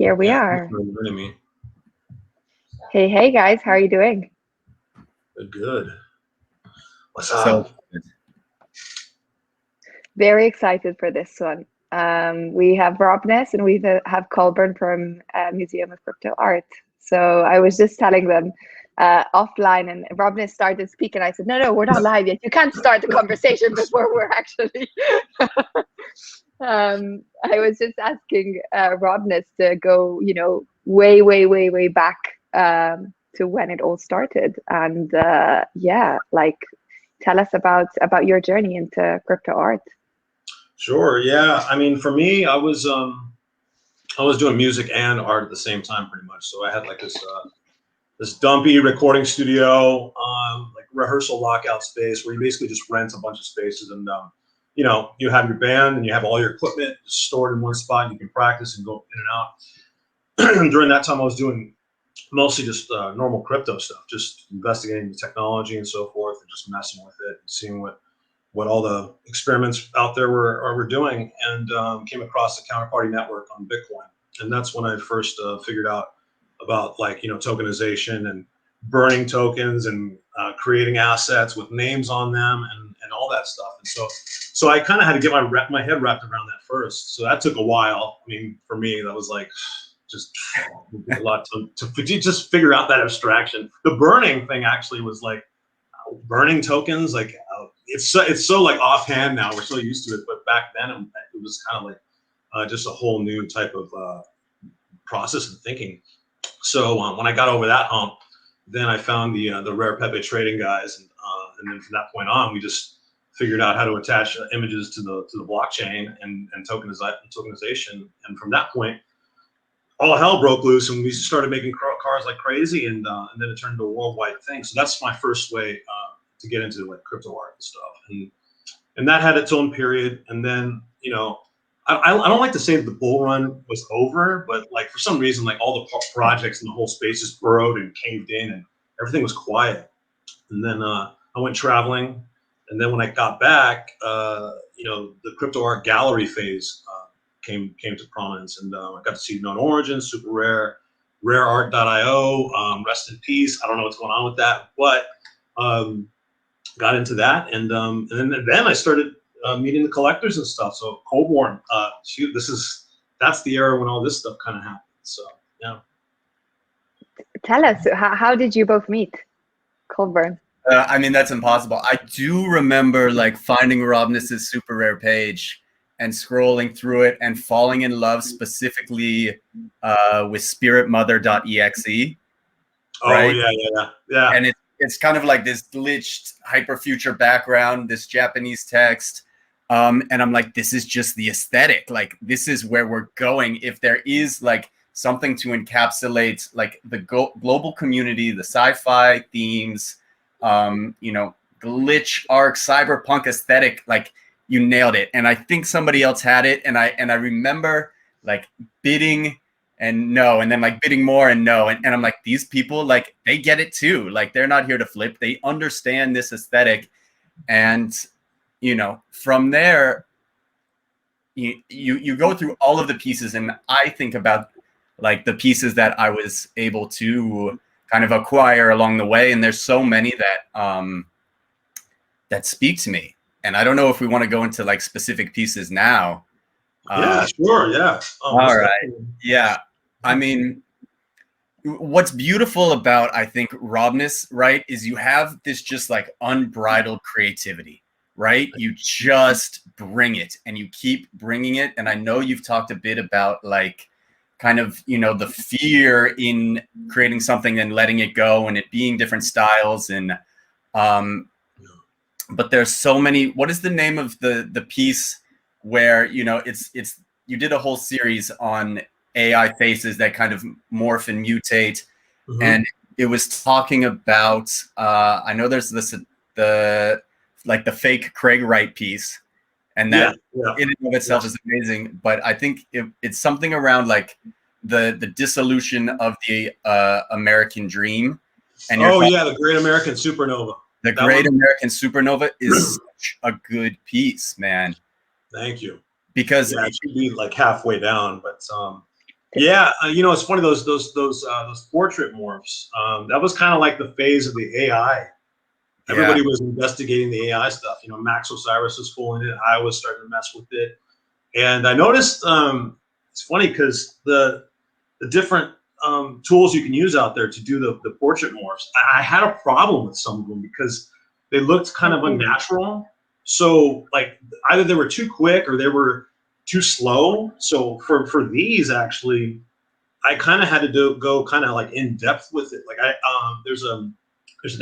Here we Yeah, are. joining me. Hey, hey guys, how are you doing? Good. What's So up? Very excited for this one. We have Robness and we have Colborn from Museum of Crypto Art. So I was just telling them offline, and Robness started speaking. I said, no, we're not live yet. You can't start the conversation before we're actually. I was just asking Robness to go, way back to when it all started, and tell us about your journey into crypto art. Sure. Yeah. I mean, for me, I was doing music and art at the same time, pretty much. So I had like this dumpy recording studio, like rehearsal lockout space where you basically just rent a bunch of spaces, and you have your band and you have all your equipment stored in one spot, and you can practice and go in and out. During that time, I was doing mostly just normal crypto stuff, just investigating the technology and so forth, and just messing with it and seeing what all the experiments out there were doing, and came across the counterparty network on Bitcoin. And that's when I first figured out about tokenization and burning tokens and creating assets with names on them and all that stuff. And so I kind of had to get my head wrapped around that first. So that took a while. I mean, for me, that was like just a lot to just figure out that abstraction. The burning thing actually was like burning tokens, like it's so like offhand now. We're so used to it, but back then it was kind of like just a whole new type of process of thinking. So when I got over that hump, then I found the Rare Pepe trading guys, and then from that point on, we just figured out how to attach images to the blockchain and tokenization. And from that point, all hell broke loose, and we started making cars like crazy, and then it turned into a worldwide thing. So that's my first way to get into like crypto art and stuff, and that had its own period. And then I don't like to say that the bull run was over, but like for some reason, like all the projects in the whole space just burrowed and caved in, and everything was quiet. And then I went traveling, and then when I got back, the crypto art gallery phase came to prominence, and I got to see Known Origin, Super Rare, RareArt.io, rest in peace. I don't know what's going on with that, but got into that, and then I started meeting the collectors and stuff. So Colborn, that's the era when all this stuff kind of happened. So yeah. Tell us, how did you both meet, Colborn? I mean, that's impossible. I do remember like finding Robness's Super Rare page and scrolling through it and falling in love specifically with spiritmother.exe. Right? Oh yeah. And it's kind of like this glitched hyperfuture background, this Japanese text. And I'm like, this is just the aesthetic. Like, this is where we're going. If there is like something to encapsulate like the global community, the sci-fi themes, glitch arc, cyberpunk aesthetic, like you nailed it. And I think somebody else had it. And I remember like bidding and no, and then like bidding more and no. And I'm like, these people, like they get it too. Like they're not here to flip. They understand this aesthetic. And, from there, you go through all of the pieces. And I think about like the pieces that I was able to kind of acquire along the way. And there's so many that speak to me. And I don't know if we want to go into like specific pieces now. Yeah, sure. Yeah. All right. Yeah. I mean, what's beautiful about, I think, Robness, right, is you have this just like unbridled creativity, right? You just bring it and you keep bringing it. And I know you've talked a bit about like kind of, the fear in creating something and letting it go and it being different styles. And but there's so many. What is the name of the piece where, it's you did a whole series on AI faces that kind of morph and mutate. Mm-hmm. And it was talking about, I know there's the fake Craig Wright piece, and that in and of itself is amazing. But I think it's something around like the dissolution of the American dream. And the Great American Supernova. The Great American Supernova is such a good piece, man. Thank you. Because it should be like halfway down, but Yeah, it's funny, those portrait morphs. That was kind of like the phase of the AI. Yeah. Everybody was investigating the AI stuff. Max Osiris was fooling it. I was starting to mess with it, and I noticed it's funny because the different tools you can use out there to do the portrait morphs. I had a problem with some of them because they looked kind of unnatural. So like either they were too quick or they were too slow. So for these actually, I kind of had to go kind of like in depth with it. Like there's an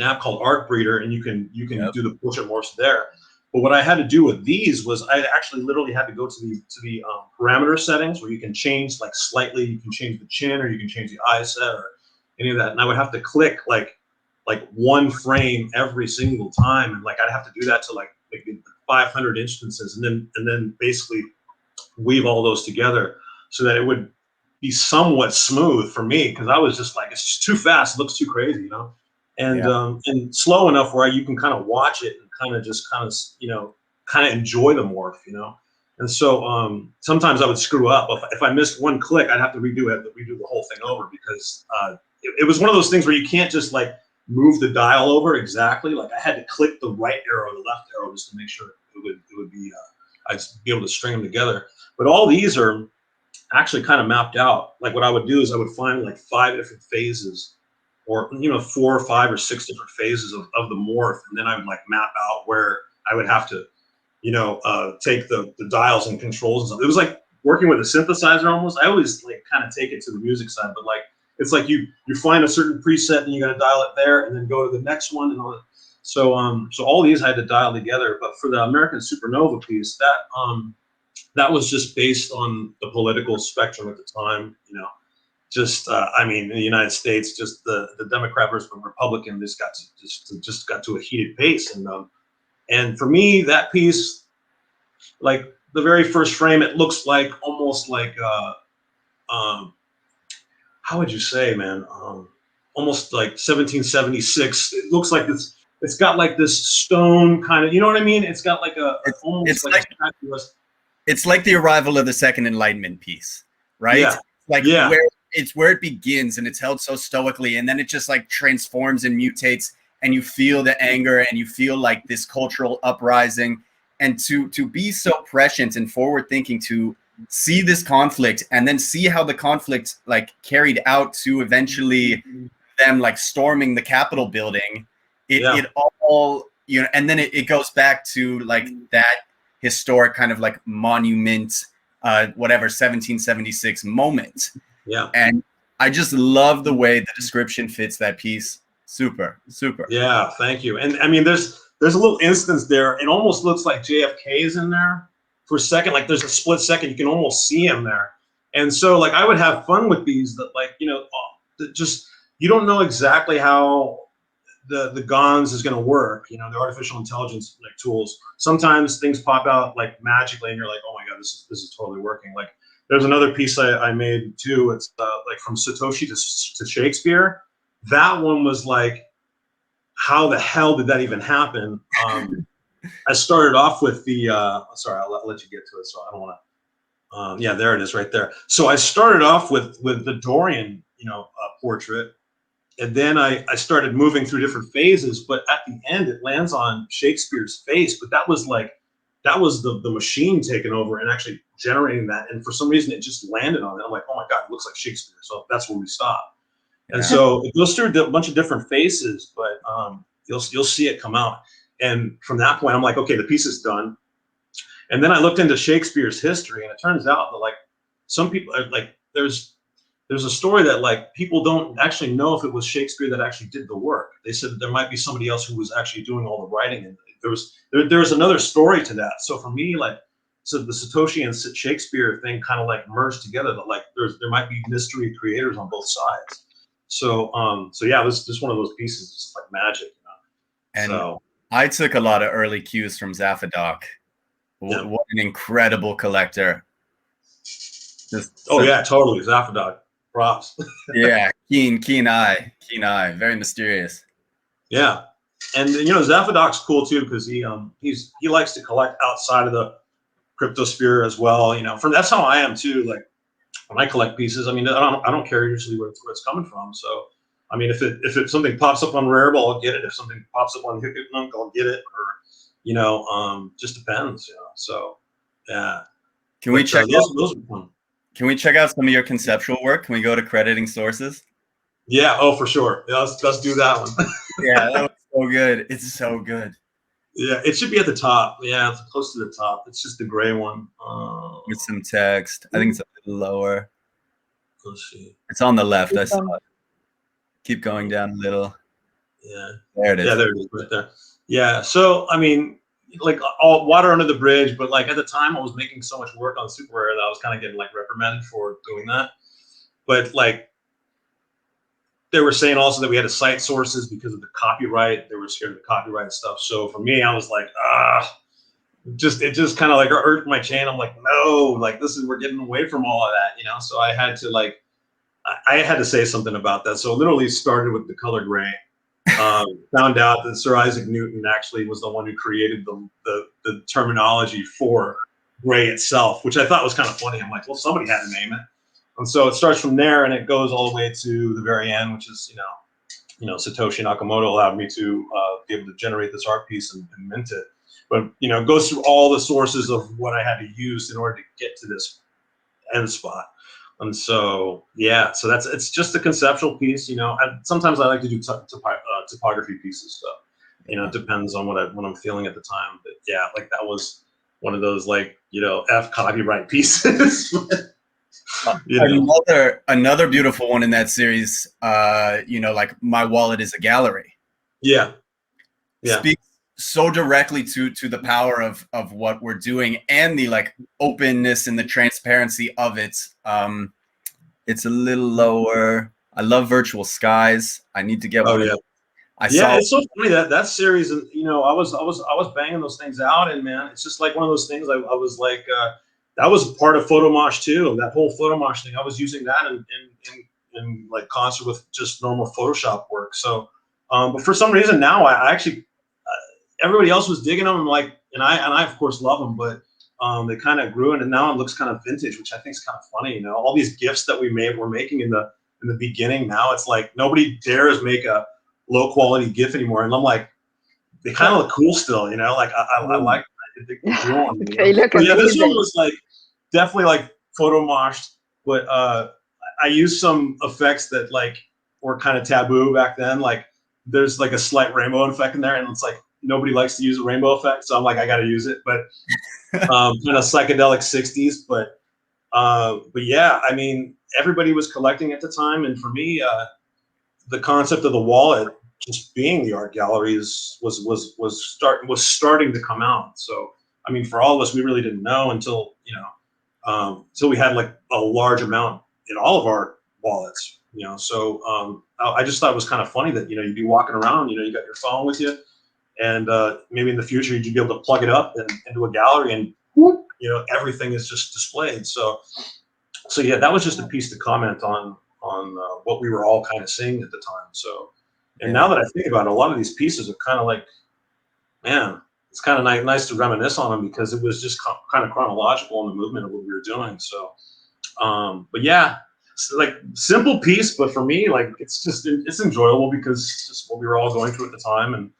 app called Art Breeder, and you can Yep. do the portrait morphs there. But what I had to do with these was I actually literally had to go to the parameter settings where you can change like slightly. You can change the chin, or you can change the eye set, or any of that. And I would have to click like one frame every single time, and like I'd have to do that to like 500 instances, and then basically weave all those together so that it would be somewhat smooth for me, because I was just like, it's just too fast. It looks too crazy, and slow enough where you can kind of watch it and kind of enjoy the morph, And so sometimes I would screw up. If I missed one click, I'd have to redo the whole thing over, because it was one of those things where you can't just like move the dial over exactly. Like I had to click the right arrow, the left arrow, just to make sure it would be I'd be able to string them together. But all these are actually kind of mapped out. Like what I would do is I would find like 5 different phases, or 4 or 5 or 6 different phases of the morph, and then I would like map out where I would have to take the dials and controls and stuff. It was like working with a synthesizer almost. I always like kind of take it to the music side, but like it's like you find a certain preset and you got to dial it there and then go to the next one and all that. So all these I had to dial together. But for the American Supernova piece, that was just based on the political spectrum at the time, I mean, in the United States, just the Democrat versus the Republican just got to a heated pace, and for me, that piece, like the very first frame, it looks like almost like how would you say, man? Almost like 1776. It looks like this. It's got like this stone kind of, you know what I mean? It's got like almost like it's like the arrival of the Second Enlightenment piece, right? Yeah. Like where it begins, and it's held so stoically, and then it just like transforms and mutates, and you feel the anger, and you feel like this cultural uprising, and to be so prescient and forward thinking, to see this conflict and then see how the conflict like carried out to eventually them like storming the Capitol building. It all, and then it goes back to like that historic kind of like monument, 1776 moment. Yeah. And I just love the way the description fits that piece. Super. Yeah, thank you. And I mean, there's a little instance there. It almost looks like JFK is in there for a second. Like there's a split second, you can almost see him there. And so like I would have fun with these that like, just you don't know exactly how the GONS is going to work, the artificial intelligence like tools. Sometimes things pop out like magically and you're like, oh my God, this is totally working. Like there's another piece I made too. It's like from Satoshi to Shakespeare. That one was like, how the hell did that even happen? I started off with the, sorry, I'll let you get to it. So I don't want to, yeah, there it is right there. So I started off with the Dorian, portrait. And then I started moving through different phases, but at the end it lands on Shakespeare's face. But that was the machine taking over and actually generating that. And for some reason it just landed on it. I'm like, oh my God, it looks like Shakespeare. So that's where we stop. Yeah. And so it goes through a bunch of different faces, but you'll see it come out. And from that point, I'm like, okay, the piece is done. And then I looked into Shakespeare's history, and it turns out that like some people like there's a story that like people don't actually know if it was Shakespeare that actually did the work. They said that there might be somebody else who was actually doing all the writing, and there was another story to that. So for me, like, so the Satoshi and Shakespeare thing kind of like merged together. That like there might be mystery creators on both sides. So yeah, it was just one of those pieces, just like magic, And so I took a lot of early cues from Zafadoc. Yeah. What an incredible collector! Yeah, totally, Zafadoc. Props. Yeah, keen eye, very mysterious. Yeah, and Zafadoc's cool too because he likes to collect outside of the cryptosphere as well. That's how I am too. Like when I collect pieces, I mean, I don't care usually where it's coming from. So, I mean, if something pops up on Rarible, I'll get it. If something pops up on Hickory, I'll get it. Or, just depends. So, yeah. Can we check out? Those are fun. Can we check out some of your conceptual work? Can we go to crediting sources? Yeah. Oh, for sure. Yeah, let's do that one. Yeah, that was so good. It's so good. Yeah, it should be at the top. Yeah, it's close to the top. It's just the gray one. With some text. I think it's a little lower. Let's see. It's on the left. I saw it. Keep going down a little. Yeah. There it is. Yeah, there it is right there. Yeah. So, I mean, like all water under the bridge, but like at the time I was making so much work on Super Rare that I was kind of getting like reprimanded for doing that. But like they were saying also that we had to cite sources because of the copyright. They were scared of the copyright stuff. So for me, I was like, it just kind of like irked my chain. I'm like, no, like we're getting away from all of that, So I had to I had to say something about that. So it literally started with the color gray. Found out that Sir Isaac Newton actually was the one who created the terminology for gray itself, which I thought was kind of funny. I'm like, well, somebody had to name it. And so it starts from there and it goes all the way to the very end, which is, Satoshi Nakamoto allowed me to be able to generate this art piece and mint it. But, it goes through all the sources of what I had to use in order to get to this end spot. And so, yeah, so it's just a conceptual piece, sometimes I like to do topography pieces. So, it depends on what I'm feeling at the time. But yeah, like that was one of those F copyright pieces. Another beautiful one in that series, like My Wallet is a Gallery. Yeah. Speaks so directly to the power of what we're doing and the like openness and the transparency of it. It's a little lower. I love Virtual Skies. I need to get one. Yeah. It's so funny that series, and I was banging those things out, and man, it's just like one of those things. I was like, that was part of Photomosh too. That whole Photomosh thing, I was using that in like concert with just normal Photoshop work. So, but for some reason now, I actually everybody else was digging them, and I of course love them, but they kind of grew, and now it looks kind of vintage, which I think is kind of funny. All these GIFs that we're making in the beginning, now it's like nobody dares make a low quality GIF anymore, and I'm like, they kind of look cool still, like I like the cool one. They look but yeah, this one amazing. was like definitely like photo moshed, but I used some effects that like were kind of taboo back then. Like there's like a slight rainbow effect in there, and it's like nobody likes to use a rainbow effect, so I'm like, I got to use it. But kind of psychedelic 60s, but yeah, I mean, everybody was collecting at the time, and for me, the concept of the wallet just being the art gallery was starting to come out. So I mean, for all of us, we really didn't know until we had like a large amount in all of our wallets. So I just thought it was kind of funny that you'd be walking around, you got your phone with you, and maybe in the future you'd be able to plug it up into a gallery, and everything is just displayed. So yeah, that was just a piece to comment on what we were all kind of seeing at the time. So, and now that I think about it, a lot of these pieces are kind of like, man, it's kind of nice to reminisce on them because it was just kind of chronological in the movement of what we were doing. So, but yeah, it's like simple piece, but for me, like it's enjoyable because it's just what we were all going through at the time, and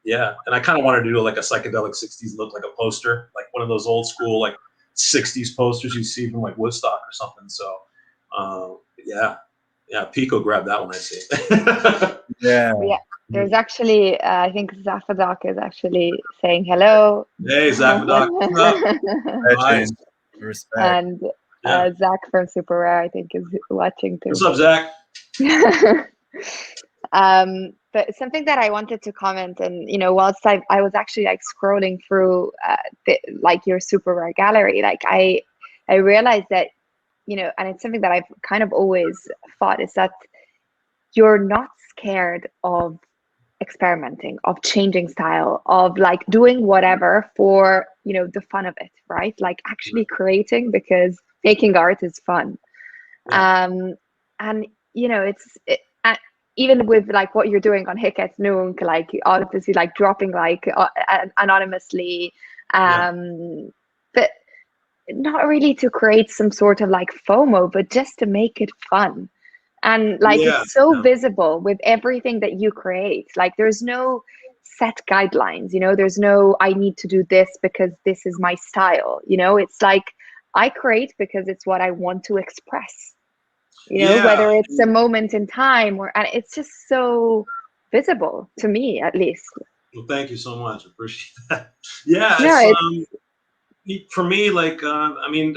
yeah, and I kind of wanted to do like a psychedelic 60s look, like a poster, like one of those old school like 60s posters you see from like Woodstock or something. So yeah, Pico grabbed that one, I see. Yeah. There's actually I think Zafadoc is actually saying hello. Hey Zafadoc, Nice. Respect. And Zach from Super Rare, I think, is watching too. What's up, Zach? But something that I wanted to comment, and whilst I was actually like scrolling through like your Super Rare gallery, like I realized that and it's something that I've kind of always thought, is that you're not scared of experimenting, of changing style, of like doing whatever for the fun of it, right? Like actually creating, because making art is fun. And even with like what you're doing on Hicket Noonk, like obviously like dropping like anonymously, but not really to create some sort of like FOMO, but just to make it fun. And like, Yeah, it's so yeah. visible with everything that you create. Like, there's no set guidelines, you know, there's no, I need to do this because this is my style. You know, it's like, I create because it's what I want to express, you know, Yeah. whether it's a moment in time or, and it's just so visible to me, at least. Well, thank you so much. I appreciate that. Yeah, No, for me, like, I mean,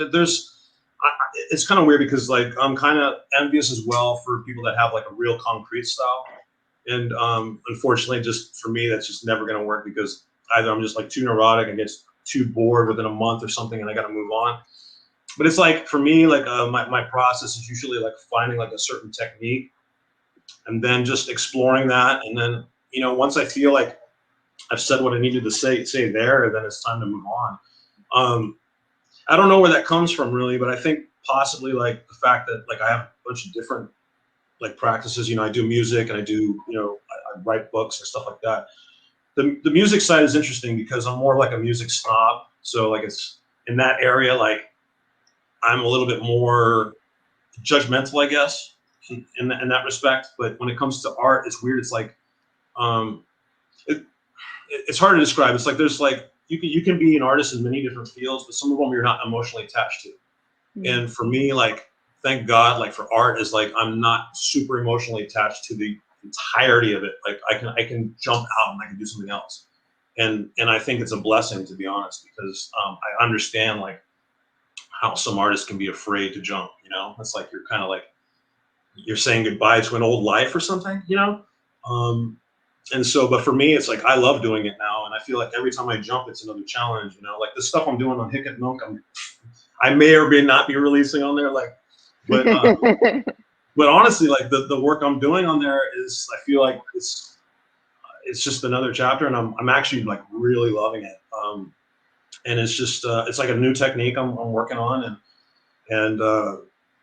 it's kind of weird because like I'm kind of envious as well for people that have like a real concrete style, and unfortunately, just for me, that's just never going to work because either I'm just like too neurotic and get too bored within a month or something, and I got to move on. But it's like for me, like my process is usually like finding like a certain technique, and then just exploring that, and then once I feel like I've said what I needed to say there, then it's time to move on. I don't know where that comes from really, but I think possibly like the fact that like I have a bunch of different like practices. I do music and I do, I write books and stuff like that. The music side is interesting because I'm more like a music snob. So like it's in that area, like I'm a little bit more judgmental, I guess, in that respect. But when it comes to art, it's weird. It's like, it's hard to describe. It's like there's like you can be an artist in many different fields, but some of them you're not emotionally attached to. And for me, like, thank God, like for art is like I'm not super emotionally attached to the entirety of it. Like I can jump out and I can do something else. And I think it's a blessing, to be honest, because I understand like how some artists can be afraid to jump. It's like you're kind of like you're saying goodbye to an old life or something. And so, but for me, it's like I love doing it now, and I feel like every time I jump, it's another challenge. Like the stuff I'm doing on Hickett Milk, I may or may not be releasing on there, like, but but honestly, like the work I'm doing on there is, I feel like it's just another chapter, and I'm actually like really loving it. And it's just it's like a new technique I'm working on, and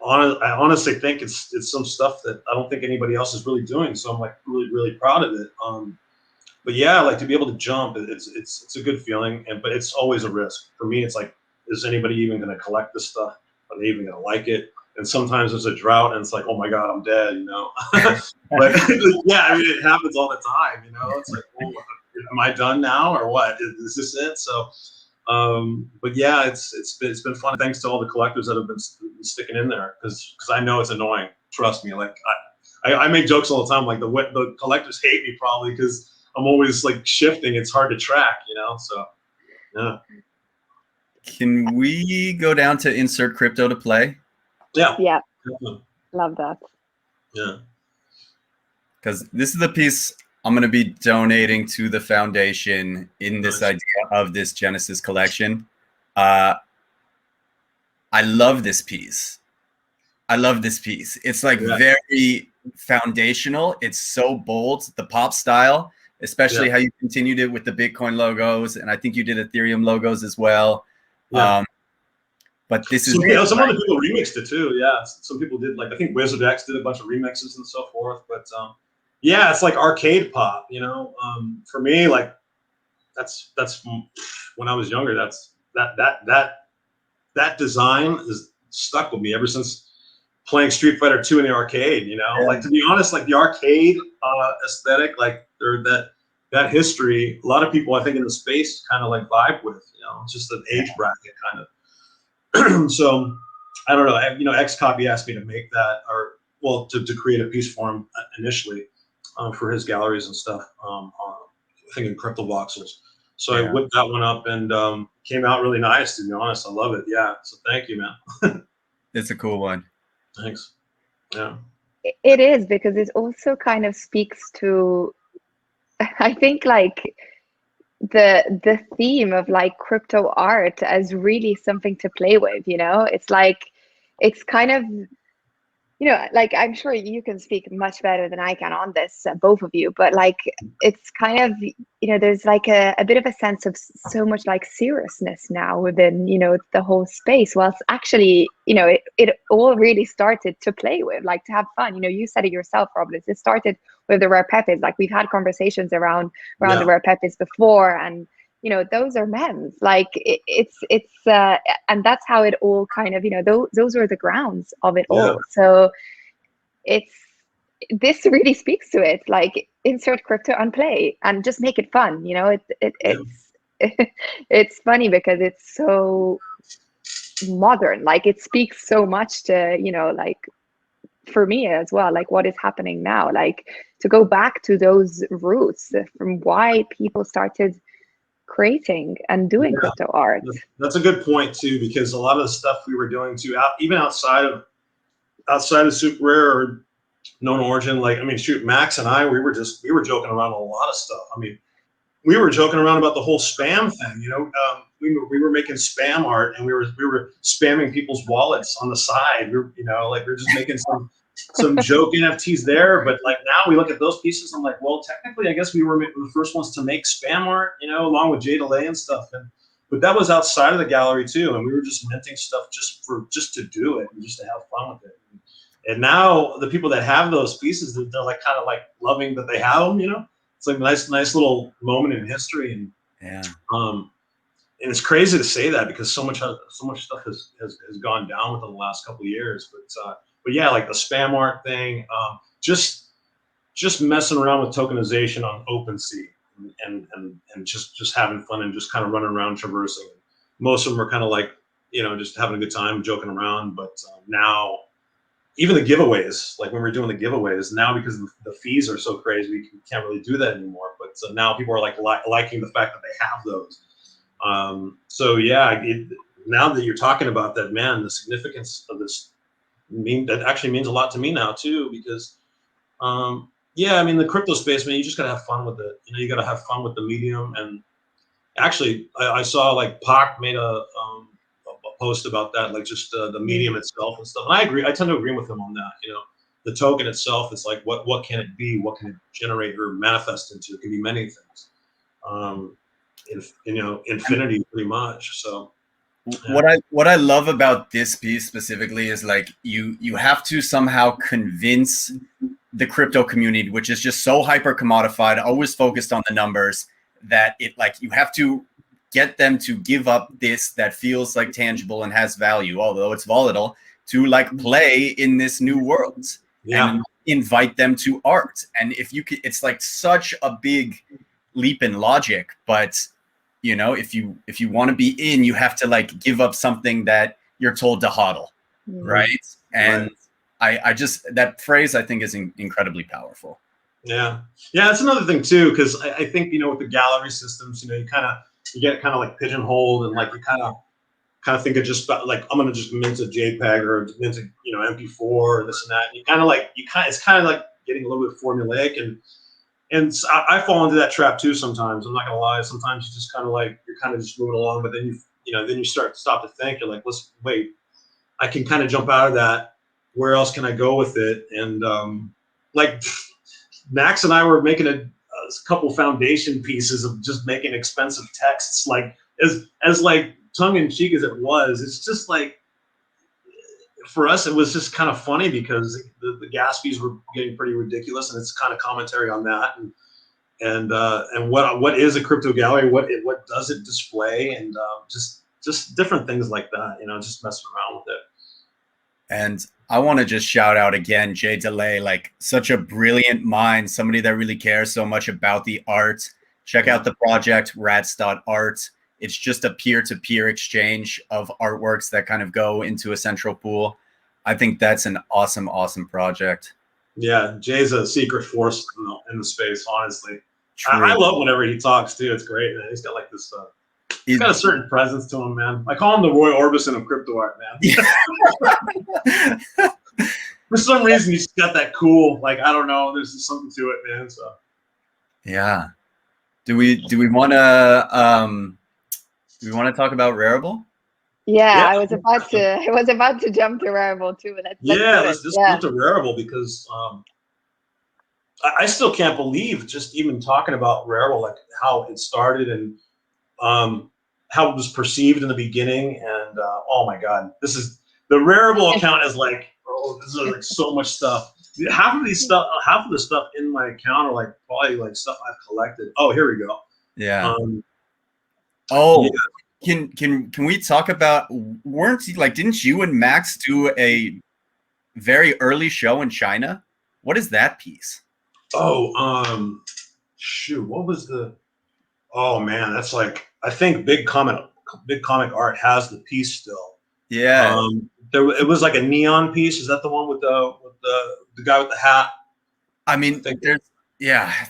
I honestly think it's some stuff that I don't think anybody else is really doing. So I'm like really proud of it. But yeah, like to be able to jump, it's a good feeling, but it's always a risk. For me, it's like, is anybody even going to collect this stuff? Are they even going to like it? And sometimes there's a drought, and it's like, oh my God, I'm dead, But yeah, I mean, it happens all the time, It's like, well, am I done now or what? Is this it? So, but yeah, it's been fun. Thanks to all the collectors that have been sticking in there, because I know it's annoying. Trust me, like I make jokes all the time, like the collectors hate me probably because I'm always like shifting. It's hard to track, So yeah. Can we go down to insert crypto to play? Yeah. Yeah. Definitely. Love that. Yeah. Because this is the piece I'm going to be donating to the foundation in this idea of this Genesis collection. I love this piece. It's like very foundational. It's so bold. The pop style, especially how you continued it with the Bitcoin logos, and I think you did Ethereum logos as well. Yeah. But this is some other people remixed it too. Yeah, some people did, like I think Wizard X did a bunch of remixes and so forth. But yeah, it's like arcade pop. For me, like that's when I was younger. That's that design is stuck with me ever since playing Street Fighter 2 in the arcade. Like to be honest, like the arcade aesthetic, like or that history, a lot of people I think in the space kind of like vibe with. It's just an age bracket kind of. So I don't know. X Copy asked me to make that, or well, to create a piece for him initially for his galleries and stuff. I think in Crypto Voxels. So I whipped that one up and came out really nice. To be honest, I love it. Yeah. So thank you, man. It's a cool one. Thanks. Yeah. It is, because it also kind of speaks to, I think, like the theme of like crypto art as really something to play with. It's like, it's kind of, like, I'm sure you can speak much better than I can on this, both of you, but like it's kind of, there's like a bit of a sense of so much like seriousness now within the whole space, whilst actually it all really started to play with, like to have fun. You said it yourself, Robness, it started with the rare peppies. Like we've had conversations around the rare peppies before, and those are men's. Like and that's how it all kind of, those were the grounds of it Yeah. all. So it's this really speaks to it. Like, insert crypto and play and just make it fun. It's it's funny because it's so modern. Like, it speaks so much to, like, for me as well, like what is happening now, like to go back to those roots from why people started creating and doing crypto art. That's a good point too, because a lot of the stuff we were doing too, even outside of super rare or known origin, like, I mean, shoot, Max and I, we were joking around a lot of stuff. I mean, we were joking around about the whole spam thing. We were making spam art, and we were spamming people's wallets on the side. We were just making some joke NFTs there. But like, now we look at those pieces, I'm like, well, technically, I guess we were the first ones to make spam art, along with Jay DeLay and stuff. But that was outside of the gallery too, and we were just minting stuff just to do it and just to have fun with it. And now the people that have those pieces, they're like kind of like loving that they have them. It's like a nice little moment in history. And and it's crazy to say that, because so much stuff has gone down within the last couple of years. But yeah, like the spam art thing, just messing around with tokenization on OpenSea, and just having fun and just kind of running around traversing. Most of them are kind of like, just having a good time, joking around. But now, even the giveaways, like when we're doing the giveaways now, because the fees are so crazy, we can't really do that anymore. But so now people are like liking the fact that they have those. So yeah, now that you're talking about that, man, the significance of this that actually means a lot to me now too, because yeah, I mean, the crypto space, man, you just gotta have fun with it. You gotta have fun with the medium. And actually, I saw like Pac made a post about that, like just the medium itself and stuff. And I agree. I tend to agree with him on that. The token itself is like, what can it be? What can it generate or manifest into? It can be many things. Infinity, pretty much. So yeah. What I love about this piece specifically is like you have to somehow convince the crypto community, which is just so hyper commodified, always focused on the numbers, that it, like, you have to get them to give up this that feels like tangible and has value, although it's volatile, to like play in this new world. And invite them to art. And if you could, it's like such a big leap in logic, but if you want to be in, you have to like give up something that you're told to hodl, right? And I just, that phrase I think is incredibly powerful. Yeah, that's another thing too, because I think with the gallery systems, you get kind of like pigeonholed, and like you kind of think of just like, I'm gonna just mint a JPEG or mint a MP4 or this and that. And it's kind of like getting a little bit formulaic, and I fall into that trap too sometimes. I'm not gonna lie. Sometimes you just kind of like, you're kind of just moving along, but then then you stop to think. You're like, let's wait. I can kind of jump out of that. Where else can I go with it? And like Max and I were making a couple foundation pieces of just making expensive texts, like as like tongue in cheek as it was. It's just like, for us, it was just kind of funny because the gas fees were getting pretty ridiculous, and it's kind of commentary on that, and what is a crypto gallery, what does it display, and just different things like that, just messing around with it. And I want to just shout out again, Jay DeLay, like such a brilliant mind, somebody that really cares so much about the art. Check out the project, rats.art. It's just a peer-to-peer exchange of artworks that kind of go into a central pool. I think that's an awesome, awesome project. Yeah, Jay's a secret force in the space, honestly. I love whenever he talks too. It's great, man. He's got like this he's got a certain presence to him, man. I call him the Roy Orbison of crypto art, man. For some reason, he's got that cool, like, I don't know, there's just something to it, man. So yeah. Do we want to talk about Rarible? Yeah, I was about to jump to Rarible too. Let's just jump to Rarible, because I still can't believe, just even talking about Rarible, like how it started and how it was perceived in the beginning. And oh my God, this is the Rarible account is like, this is like so much stuff. Half of the stuff in my account are like probably like stuff I've collected. Oh, here we go. Yeah. Oh, Yeah. can we talk about, didn't you and Max do a very early show in China? What is that piece? Oh, shoot, what was the? Oh man, that's like, I think Big Comic Art has the piece still. Yeah. It was like a neon piece. Is that the one with the guy with the hat? I mean,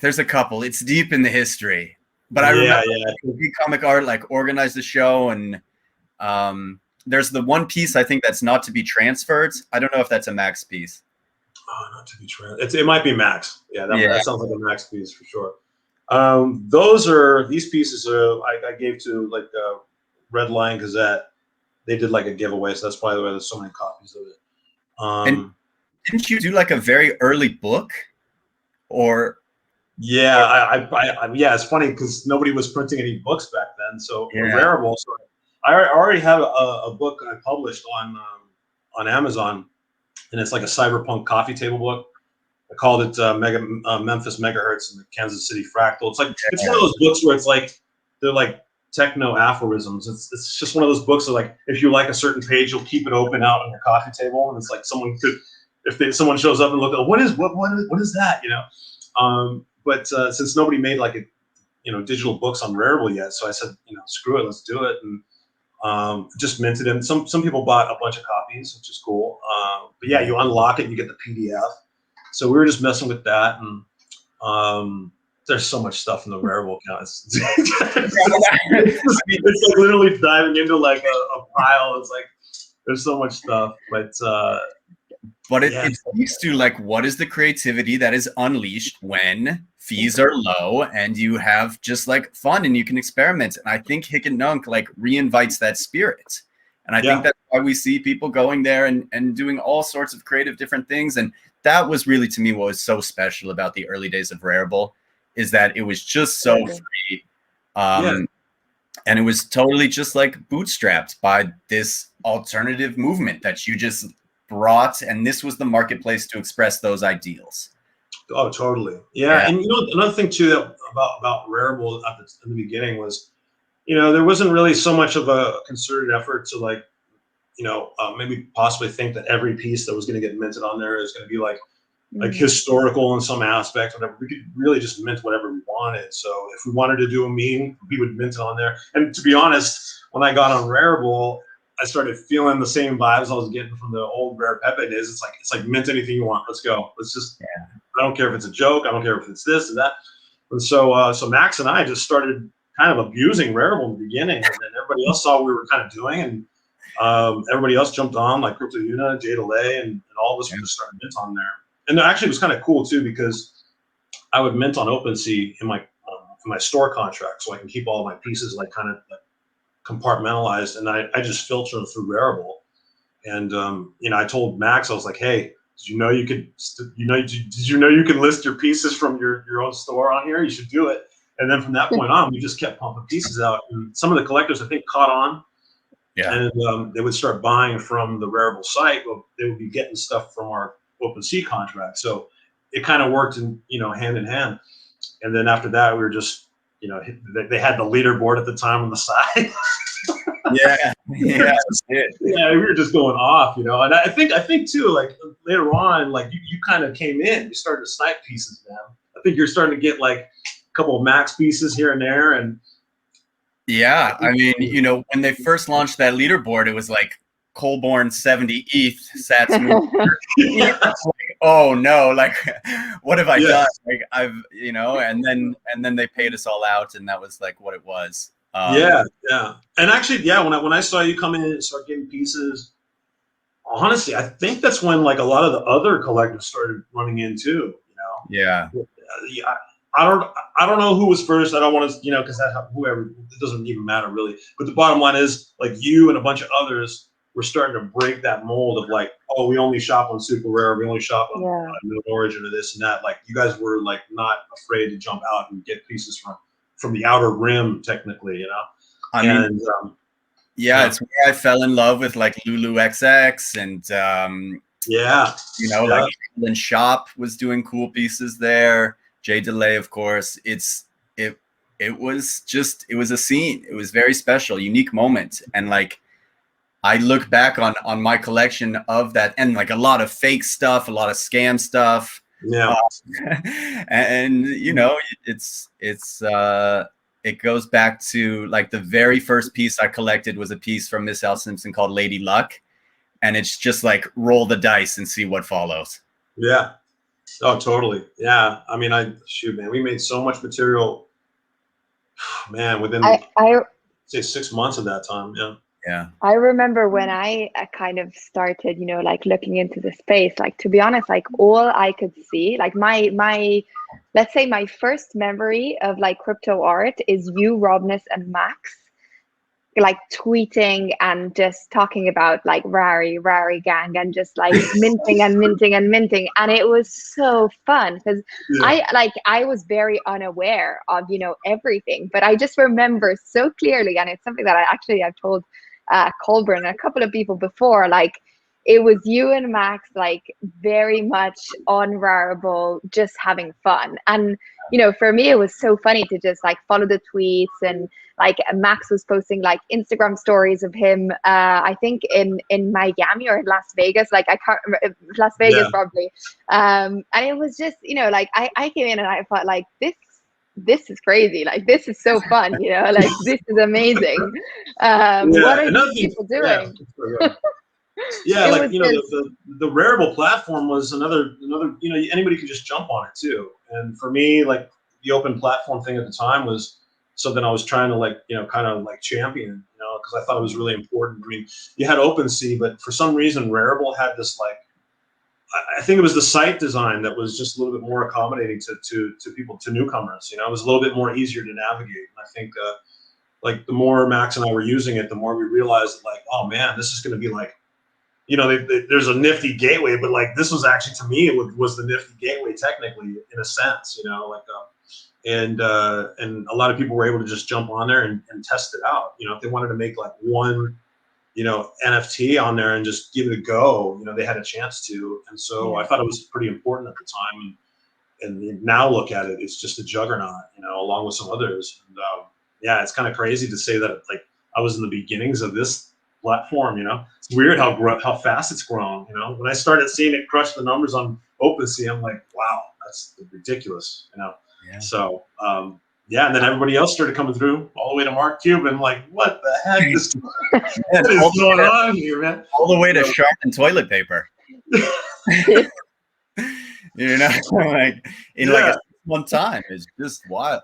there's a couple. It's deep in the history, but I remember Big Comic Art like organized the show, and there's the one piece I think that's not to be transferred. I don't know if that's a Max piece. Oh, not to be transferred. It might be Max. Yeah, that sounds like a Max piece for sure. These pieces I gave to like Red Lion Gazette. They did like a giveaway, so that's probably why there's so many copies of it. And didn't you do like a very early book? Or yeah, yeah, it's funny because nobody was printing any books back then. So Rarible. So I already have a book I published on Amazon, and it's like a cyberpunk coffee table book. I called it Memphis Megahertz and the Kansas City Fractal. It's like it's one of those books where it's like they're like techno aphorisms. It's just one of those books that like if you like a certain page, you'll keep it open out on your coffee table, and it's like someone could, if someone shows up and look at what is that, you know. But since nobody made like digital books on Rarible yet, so I said, screw it, let's do it, and just minted it. And some people bought a bunch of copies, which is cool. But yeah, you unlock it, and you get the PDF. So we were just messing with that, and there's so much stuff in the Rarible account. It's like literally diving into like a pile. It's like there's so much stuff, but it speaks to like what is the creativity that is unleashed when fees are low and you have just like fun and you can experiment. And I think Hick and Nunk like reinvites that spirit. And I think that's why we see people going there and doing all sorts of creative different things. And that was really, to me, what was so special about the early days of Rarible, is that it was just so free. And it was totally just like bootstrapped by this alternative movement that you just brought. And this was the marketplace to express those ideals. Oh, totally. Yeah. And another thing too about Rarible in the beginning was, there wasn't really so much of a concerted effort to like, maybe possibly think that every piece that was going to get minted on there is going to be like historical in some aspect, whatever. We could really just mint whatever we wanted. So if we wanted to do a meme, we would mint it on there. And to be honest, when I got on Rarible, I started feeling the same vibes I was getting from the old Rare Pepe days. It's like mint anything you want. Let's go. Let's just. I don't care if it's a joke. I don't care if it's this and that. And so Max and I just started kind of abusing Rarible in the beginning, and then everybody else saw what we were kind of doing, and everybody else jumped on, like Crypto Una, Jay Delay, and all of us just started mint on there. And actually, it was kind of cool too, because I would mint on OpenSea in my store contract, so I can keep all of my pieces like kind of like compartmentalized, and I just filter them through Rarible. And I told Max, I was like, hey, did you know you could list your pieces from your own store on here? You should do it. And then from that point on, we just kept pumping pieces out. And some of the collectors, I think, caught on. Yeah. And they would start buying from the Rarible site. Well, they would be getting stuff from our OpenSea contract. So it kind of worked hand in hand. And then after that, we were just, they had the leaderboard at the time on the side. Yeah, we were just going off, And I think too, like later on, like you kind of came in, you started to snipe pieces, man. I think you're starting to get like a couple of Max pieces here and there, and I mean, when they first launched that leaderboard, it was like Colborn 70 ETH, Sats. Like, oh no, like what have I done? Like and then they paid us all out, and that was like what it was. And actually, when I saw you come in and start getting pieces, honestly, I think that's when like a lot of the other collectors started running in too. I don't know who was first. I don't want to, because whoever, it doesn't even matter really. But the bottom line is, like, you and a bunch of others were starting to break that mold of like, oh, we only shop on Super Rare, we only shop on Middle Origin or this and that. Like, you guys were like not afraid to jump out and get pieces from the outer rim, technically, I mean, it's where I fell in love with like Lulu XX and like England Shop was doing cool pieces there. Jay Delay, of course. It it was a scene. It was very special, unique moment. And like, I look back on my collection of that, and like a lot of fake stuff, a lot of scam stuff. Yeah. And you know, it goes back to like the very first piece I collected was a piece from Miss Al Simpson called Lady Luck. And it's just like, roll the dice and see what follows. Yeah. Oh, totally. Yeah. I mean, shoot, man, we made so much material, man, within say 6 months of that time. Yeah. Yeah. I remember when I kind of started, you know, like looking into the space, like to be honest, like all I could see, like my let's say my first memory of like crypto art is you, Robness, and Max like tweeting and just talking about like Rari gang and just like minting and minting and minting, and it was so fun because I was very unaware of, you know, everything, but I just remember so clearly, and it's something that I've told Colborn and a couple of people before, like it was you and Max like very much on Rarible, just having fun. And you know, for me it was so funny to just like follow the tweets, and like Max was posting like Instagram stories of him, I think in Miami or Las Vegas, like I can't remember, Las Vegas probably. And it was just, you know, like I came in and I thought like this is crazy, like this is so fun, you know, like this is amazing. What are these people doing? Yeah, like, you know, the Rarible platform was another, you know, anybody could just jump on it too. And for me, like the open platform thing at the time was something I was trying to like, you know, kind of like champion, you know, because I thought it was really important. I mean, you had OpenSea, but for some reason Rarible had this like, I think it was the site design that was just a little bit more accommodating to people, to newcomers. You know, it was a little bit more easier to navigate. And I think like the more Max and I were using it, the more we realized like, oh man, this is going to be like, you know, there's a nifty gateway, but like this was actually, to me, it was the nifty gateway technically, in a sense, you know, like, and a lot of people were able to just jump on there and test it out. You know, if they wanted to make like one, you know, NFT on there and just give it a go, you know, they had a chance to. And so I thought it was pretty important at the time. And now look at it, it's just a juggernaut, you know, along with some others. And yeah, it's kind of crazy to say that like I was in the beginnings of this platform, you know. It's weird how fast it's grown, you know. When I started seeing it crush the numbers on OpenSea, I'm like, wow, that's ridiculous, you know. Yeah. So yeah, and then everybody else started coming through, all the way to Mark Cuban. Like, what the heck is going on here, man? All the way to sharp and toilet paper. You know, like in like one time, it's just wild.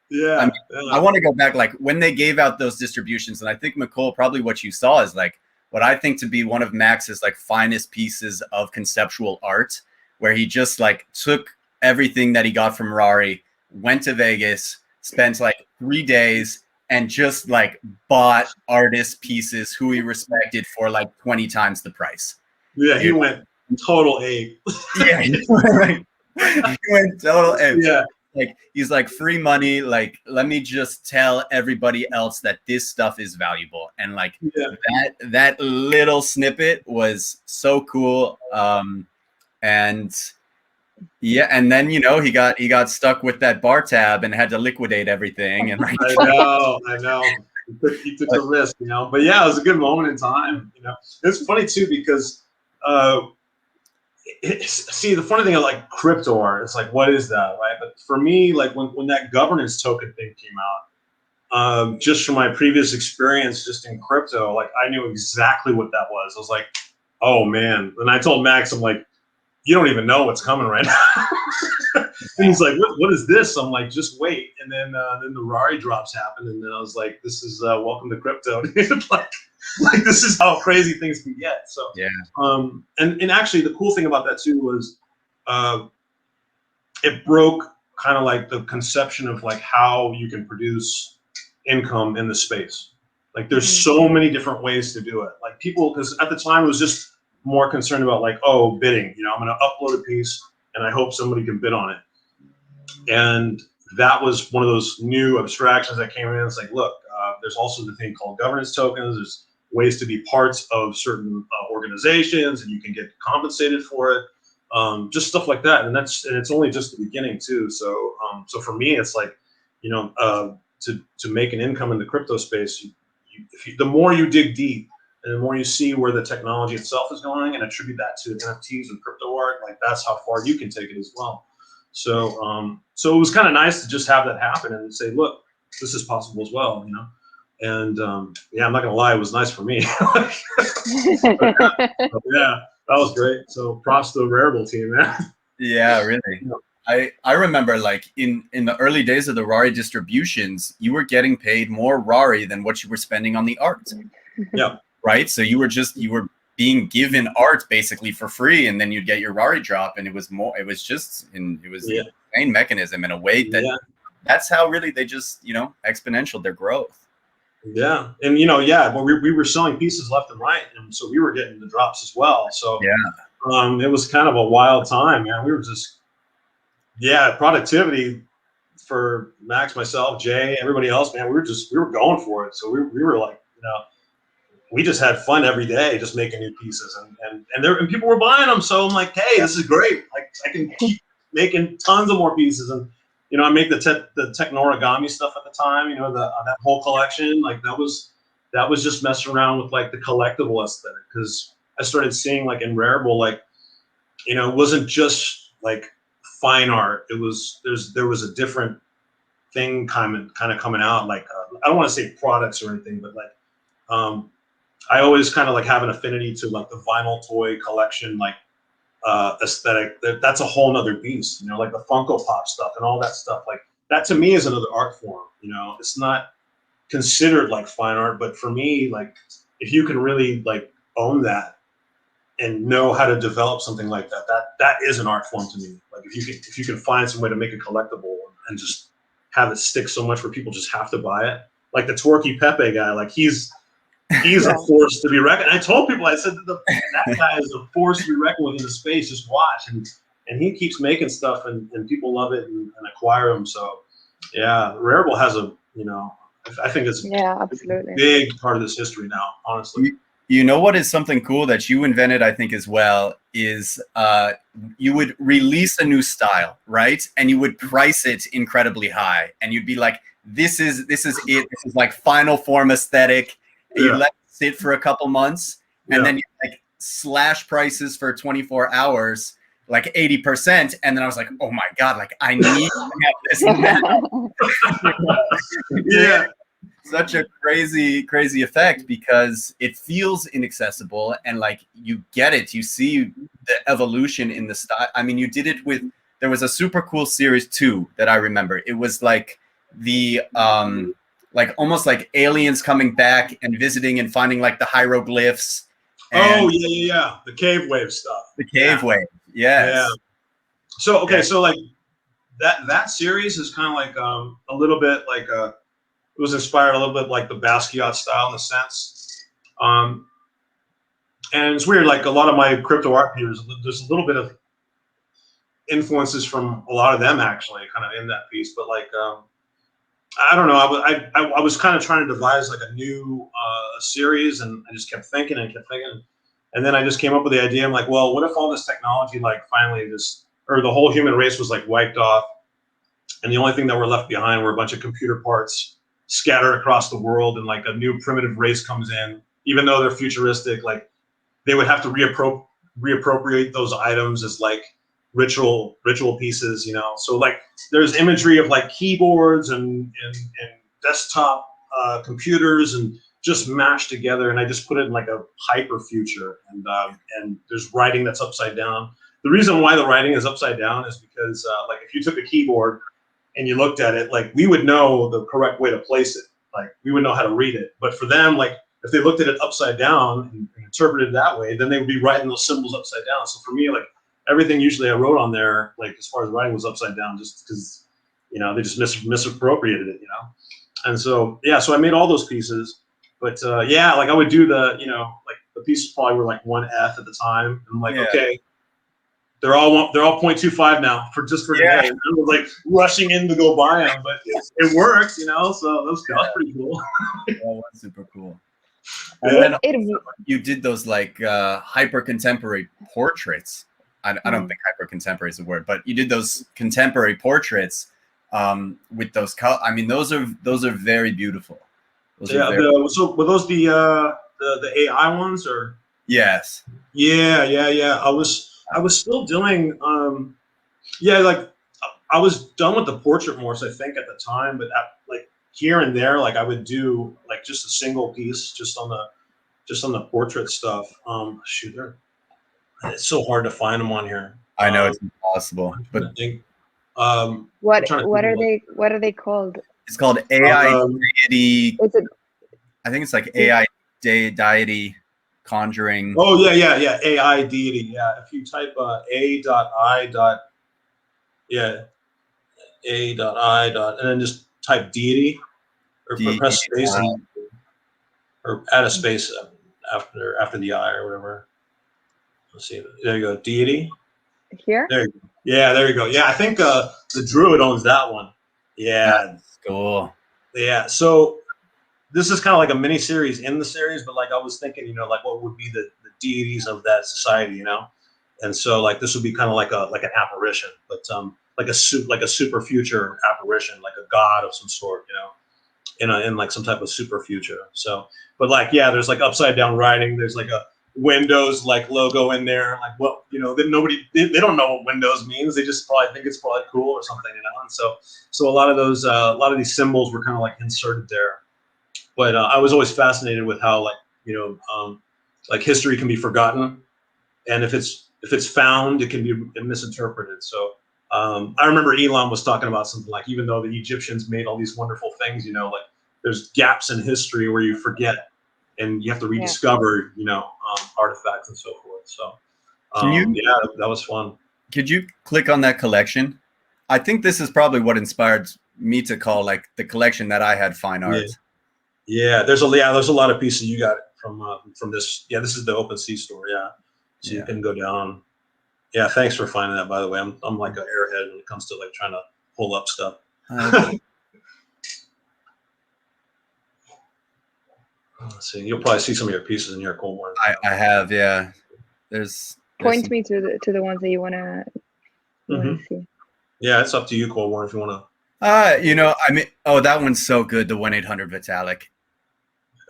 Yeah, I mean, I want to go back, like when they gave out those distributions, and I think Micol, probably what you saw is like what I think to be one of Max's like finest pieces of conceptual art, where he just like took everything that he got from Rari, went to Vegas, spent like 3 days, and just like bought artist pieces who he respected for like 20 times the price. Yeah, he went total ape. Yeah, he went total ape. Yeah. Like he's like, free money, like let me just tell everybody else that this stuff is valuable. And like that little snippet was so cool. And yeah, and then you know he got stuck with that bar tab and had to liquidate everything. And like, I know. He took the risk, you know. But yeah, it was a good moment in time, you know. It's funny too because see, the funny thing of like crypto art, it's like, what is that, right? But for me, like when that governance token thing came out, just from my previous experience just in crypto, like I knew exactly what that was. I was like, oh man. And I told Max, I'm like, you don't even know what's coming right now. And he's like, what is this? I'm like, just wait. And then the Rari drops happened, and then I was like, this is welcome to crypto. like this is how crazy things can get. So yeah. And actually the cool thing about that too was it broke kind of like the conception of like how you can produce income in the space. Like there's so many different ways to do it. Like people, because at the time it was just more concerned about like, oh, bidding, you know, I'm going to upload a piece and I hope somebody can bid on it. And that was one of those new abstractions that came in. It's like, look, there's also the thing called governance tokens. There's ways to be parts of certain organizations and you can get compensated for it. Just stuff like that. And it's only just the beginning too. So, so for me, it's like, to make an income in the crypto space, the more you dig deep and the more you see where the technology itself is going and attribute that to NFTs and crypto art, like that's how far you can take it as well. So so it was kind of nice to just have that happen and say, look, this is possible as well, you know. And yeah, I'm not gonna lie, it was nice for me. But, yeah, that was great. So props to the Rarible team, man. Yeah, really. I remember like in the early days of the Rari distributions, you were getting paid more Rari than what you were spending on the art. Yeah. Right. So you were being given art basically for free, and then you'd get your Rari drop, and it was an insane mechanism in a way that that's how really they just, you know, exponential their growth. Yeah, and you know, well, we were selling pieces left and right, and so we were getting the drops as well. So yeah, it was kind of a wild time, man. We were just, productivity for Max, myself, Jay, everybody else, man. We were going for it. So we were like, you know, we just had fun every day, just making new pieces, and people were buying them. So I'm like, hey, this is great. Like I can keep making tons of more pieces. And you know, I make the Technorigami stuff at the time. You know, that whole collection. Like that was just messing around with like the collectible aesthetic, because I started seeing like in Rarible, like, you know, it wasn't just like fine art. There was a different thing kind of coming out. Like I don't want to say products or anything, but like I always kind of like have an affinity to like the vinyl toy collection, like aesthetic. That's a whole nother beast, you know, like the Funko Pop stuff and all that stuff. Like that to me is another art form. You know, it's not considered like fine art, but for me, like if you can really like own that and know how to develop something like that, that is an art form to me. Like if you can find some way to make a collectible and just have it stick so much where people just have to buy it. Like the Twerky Pepe guy, like he's a force to be reckoned. I told people, I said that guy is a force to be reckoned with in the space. Just watch, and he keeps making stuff, and people love it and acquire them. So yeah, Rarible has a, you know, I think it's absolutely a big part of this history now, honestly. You know what is something cool that you invented, I think, as well, is you would release a new style, right? And you would price it incredibly high, and you'd be like, this is it. This is like final form aesthetic. You let it sit for a couple months, and then you like slash prices for 24 hours, like 80%. And then I was like, oh my God, like I need to have this now. Such a crazy effect, because it feels inaccessible, and like you get it, you see the evolution in the style. I mean, you did it with, there was a super cool series 2 that I remember. It was like the like almost like aliens coming back and visiting and finding like the hieroglyphs. Oh yeah, the cave wave stuff. The cave wave, yes. Yeah. So okay, so like that series is kind of like a little bit like it was inspired a little bit like the Basquiat style in a sense. And it's weird, like a lot of my crypto art peers, there's a little bit of influences from a lot of them actually kind of in that piece, but like I don't know, I was kind of trying to devise like a new series, and I just kept thinking, and then I just came up with the idea. I'm like, well, what if all this technology like finally the whole human race was like wiped off, and the only thing that were left behind were a bunch of computer parts scattered across the world, and like a new primitive race comes in, even though they're futuristic, like they would have to reappropriate those items as like ritual pieces, you know. So like there's imagery of like keyboards and desktop computers and just mashed together, and I just put it in like a hyper future, and there's writing that's upside down. The reason why the writing is upside down is because like if you took a keyboard and you looked at it, like we would know the correct way to place it, like we would know how to read it. But for them, like if they looked at it upside down and interpreted it that way, then they would be writing those symbols upside down. So for me, like everything usually I wrote on there, like as far as writing, was upside down, just because, you know, they just misappropriated it, you know. And so yeah, so I made all those pieces, but yeah, like I would do the, you know, like the pieces probably were like 1F at the time, and I'm like, okay, they're all 0.25 now for today. And I was like rushing in to go buy them, but it worked, you know. So that was pretty cool. That was super cool. And then you did those like hyper contemporary portraits. I don't think hyper contemporary is the word, but you did those contemporary portraits with those colors. I mean, those are very beautiful. Those Yeah. are very, So were those the AI ones or? yes. Yeah. I was still doing yeah, like I was done with the portrait morphs, I think, at the time, but like here and there, like I would do like just a single piece just on the portrait stuff. Shoot, it's so hard to find them on here. I know it's impossible, I'm but trying to think. What I'm trying to what think are of, like, they what are they called? it's called AI um, deity. Is it I think it's like AI deity conjuring. oh yeah, AI deity. Yeah, if you type yeah A.I. and then just type deity or D. press space or add a space after the I or whatever. Let's see. There you go. Deity. here? There you go. Yeah, there you go. Yeah, I think the Druid owns that one. Yeah, That's cool. yeah. So this is kind of like a mini series in the series, but like I was thinking, like what would be the deities of that society, and so like this would be kind of like an apparition, but like a super future apparition, like a god of some sort, in like some type of super future. So, but like yeah, there's like upside down writing. There's like a Windows like logo in there. Like what then they don't know what Windows means. They just probably think it's probably cool or something, And so a lot of those a lot of these symbols were kind of like inserted there. But I was always fascinated with how like history can be forgotten, and if it's found, it can be misinterpreted. So I remember Elon was talking about something like even though the Egyptians made all these wonderful things, like there's gaps in history where you forget and you have to rediscover, artifacts and so forth. So yeah, that was fun. Could you click on that collection? I think this is probably what inspired me to call like the collection that I had fine art. Yeah, there's a lot of pieces you got from this. Yeah, this is the OpenSea store. Yeah, so you can go down. Yeah, thanks for finding that. By the way, I'm like an airhead when it comes to like trying to pull up stuff. Let's see, you'll probably see some of your pieces in here, Colborn. I have, yeah. There's Point me to the ones that you wanna see. Yeah, it's up to you, Colborn, if you wanna. I mean, that one's so good. The 1-800 Vitalik.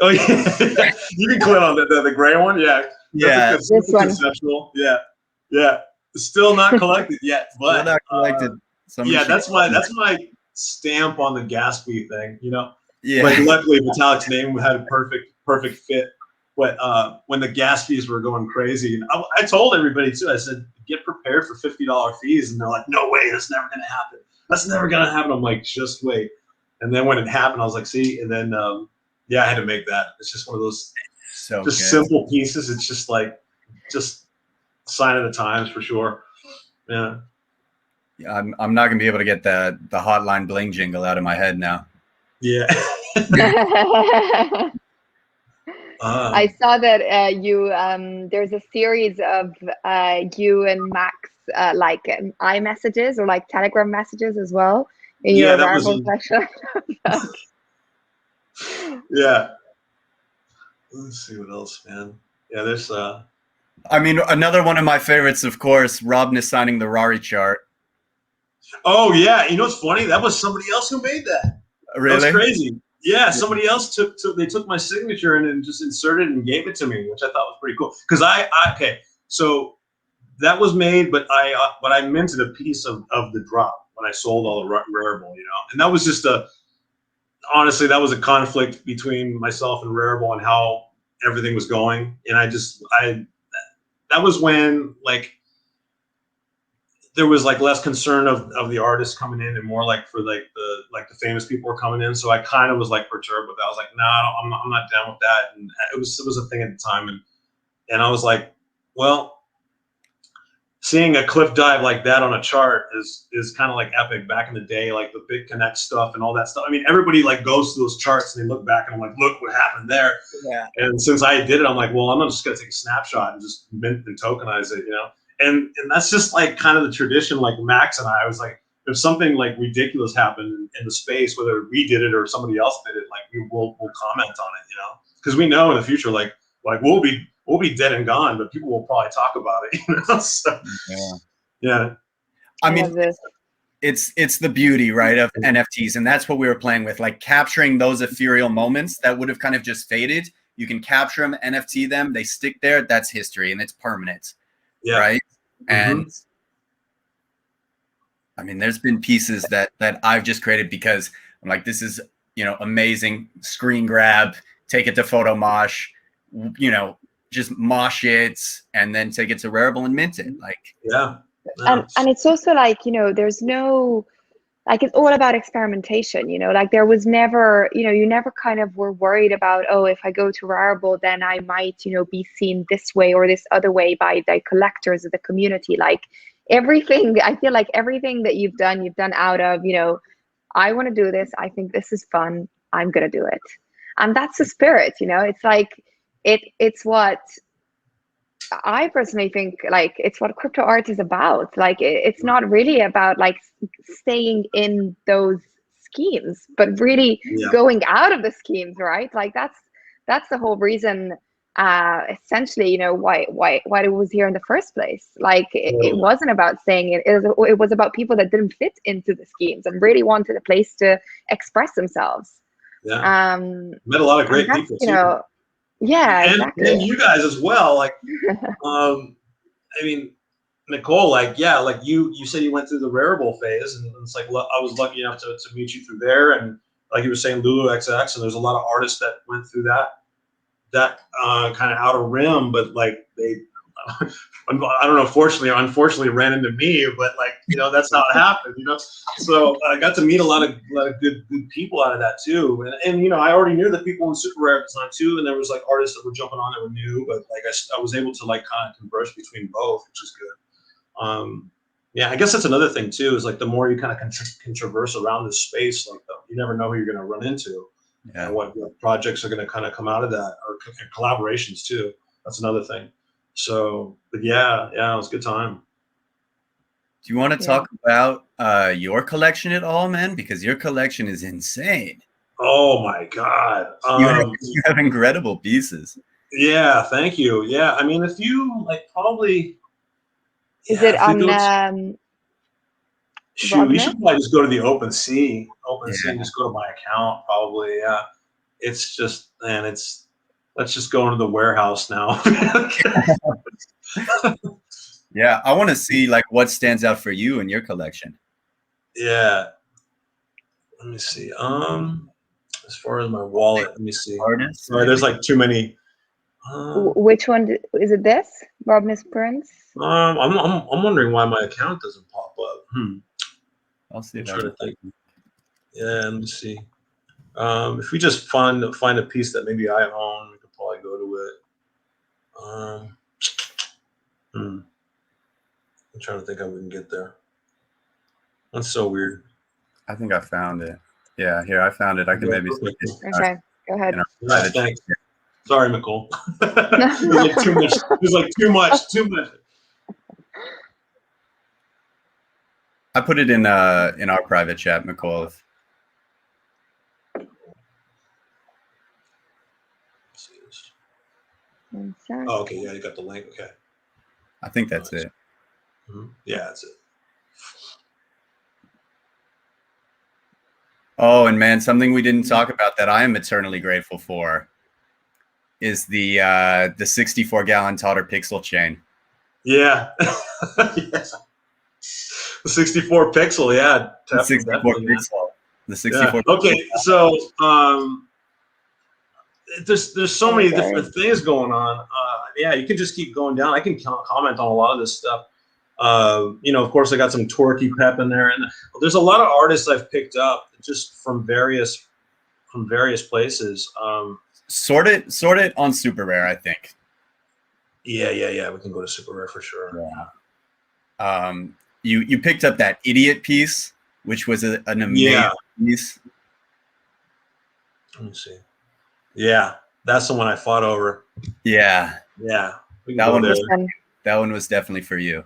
Oh yeah, you can click on the gray one. Yeah, yeah, this one. Conceptual. Yeah. Still not collected yet, but still not collected. Yeah, that's my stamp on the Gatsby thing. Yeah. Like luckily Vitalik's name had a perfect fit. But when the Gatsbys were going crazy, and I told everybody too. I said, get prepared for $50 fees, and they're like, no way, that's never gonna happen. That's never gonna happen. I'm like, just wait. And then when it happened, I was like, see. And then yeah, I had to make that. It's just one of those simple pieces. It's just like sign of the times for sure. Yeah. I'm not gonna be able to get the Hotline Bling jingle out of my head now. Yeah. I saw that you there's a series of you and Max like iMessages or like Telegram messages as well in your Marvel section. Yeah. Let's see what else, man. Yeah, there's I mean, another one of my favorites, of course, Robness signing the Rari chart. Oh yeah, what's funny? That was somebody else who made that. Really? That was crazy. Yeah, somebody else took my signature and just inserted and gave it to me, which I thought was pretty cool. Because okay, so that was made, but I minted a piece of the drop when I sold all the Rarible, and that was just honestly, that was a conflict between myself and Rarible and how everything was going, and that was when like there was like less concern of the artists coming in and more like for like the famous people were coming in. So I kind of was like perturbed with that. I was like, nah, I'm not down with that. And it was a thing at the time. And I was like, well, seeing a cliff dive like that on a chart is kind of like epic back in the day, like the Big Connect stuff and all that stuff. I mean, everybody like goes to those charts and they look back and I'm like, look what happened there. Yeah. And since I did it, I'm like, well, I'm not just gonna take a snapshot and just mint and tokenize it, And that's just like kind of the tradition. Like Max and I was like, if something like ridiculous happened in the space, whether we did it or somebody else did it, like we'll comment on it, because we know in the future, like we'll be dead and gone, but people will probably talk about it, So, yeah. I mean, it's the beauty, right, of NFTs, and that's what we were playing with, like capturing those ethereal moments that would have kind of just faded. You can capture them, NFT them, they stick there. That's history, and it's permanent, right? And I mean, there's been pieces that I've just created because I'm like, this is, you know, amazing. Screen grab, take it to Photo Mosh, you know, just mosh it, and then take it to Rarible and mint it. Like, and it's also like, you know, there's no, like, it's all about experimentation, you know, like there was never, you know, you never kind of were worried about, oh, if I go to Rarible, then I might, you know, be seen this way or this other way by the collectors of the community. Like everything, I feel like everything that you've done out of, you know, I want to do this. I think this is fun. I'm going to do it. And that's the spirit, you know, it's like, it's what I personally think, like, it's what crypto art is about. Like, it's not really about like staying in those schemes, but really going out of the schemes, right? Like that's the whole reason, essentially, you know, why it was here in the first place. Like it wasn't about staying in, it was about people that didn't fit into the schemes and really wanted a place to express themselves. Met a lot of great people you too. know, exactly. And you guys as well. Like, I mean, Micol, like, like you said you went through the Rarible phase, and it's like I was lucky enough to meet you through there. And like you were saying, Lulu XX, and there's a lot of artists that went through that kind of outer rim, but like they, I don't know, fortunately or unfortunately, ran into me. But like, you know, that's how it happened. You know, so I got to meet a lot of good people out of that too. And you know, I already knew the people in super rare design too, and there was like artists that were jumping on that were new, but like I was able to like kind of converse between both, which is good. Yeah, I guess that's another thing too, is like the more you kind of can traverse around this space, like you never know who you're going to run into, and what projects are going to kind of come out of that, or collaborations too. That's another thing. So, but yeah, it was a good time. Do you want to talk about your collection at all, man? Because your collection is insane. Oh my God. You have incredible pieces. Yeah, thank you. Yeah, I mean, if you like, probably. Is it on? Shoot, you should probably just go to the OpenSea. And just go to my account, probably. Yeah, it's just, man, let's just go into the warehouse now. Yeah, I want to see like what stands out for you in your collection. Yeah, let me see. As far as my wallet, let me see. Artists, sorry, there's like too many. Which one is it? This Robness Prince? I'm wondering why my account doesn't pop up. I'll see. I'm trying to think. Yeah, let me see. If we just find a piece that maybe I own, we could probably go to it. I'm trying to think how we can get there. That's so weird. I think I found it. Yeah, here I found it. I can maybe see it. Okay, go ahead. Thanks. Sorry, Micol. There's like too much. There's like too much. I put it in our private chat, Micol. Oh, okay. Yeah, you got the link. Okay. I think that's it. Yeah, that's it. Oh, and man, something we didn't talk about that I am eternally grateful for is the 64-gallon Totter pixel chain. Yeah. Yes. The 64 pixel, yeah. The 64 pixel. The 64. Yeah. Okay, so there's so many different things going on. Yeah, you can just keep going down. I can comment on a lot of this stuff. You know, of course, I got some Torquey Pep in there, and there's a lot of artists I've picked up just from various places. Sort it on Super Rare, I think. Yeah. We can go to Super Rare for sure. Yeah. You picked up that Idiot piece, which was an amazing piece. Let me see. Yeah, that's the one I fought over. Yeah. That one was definitely for you.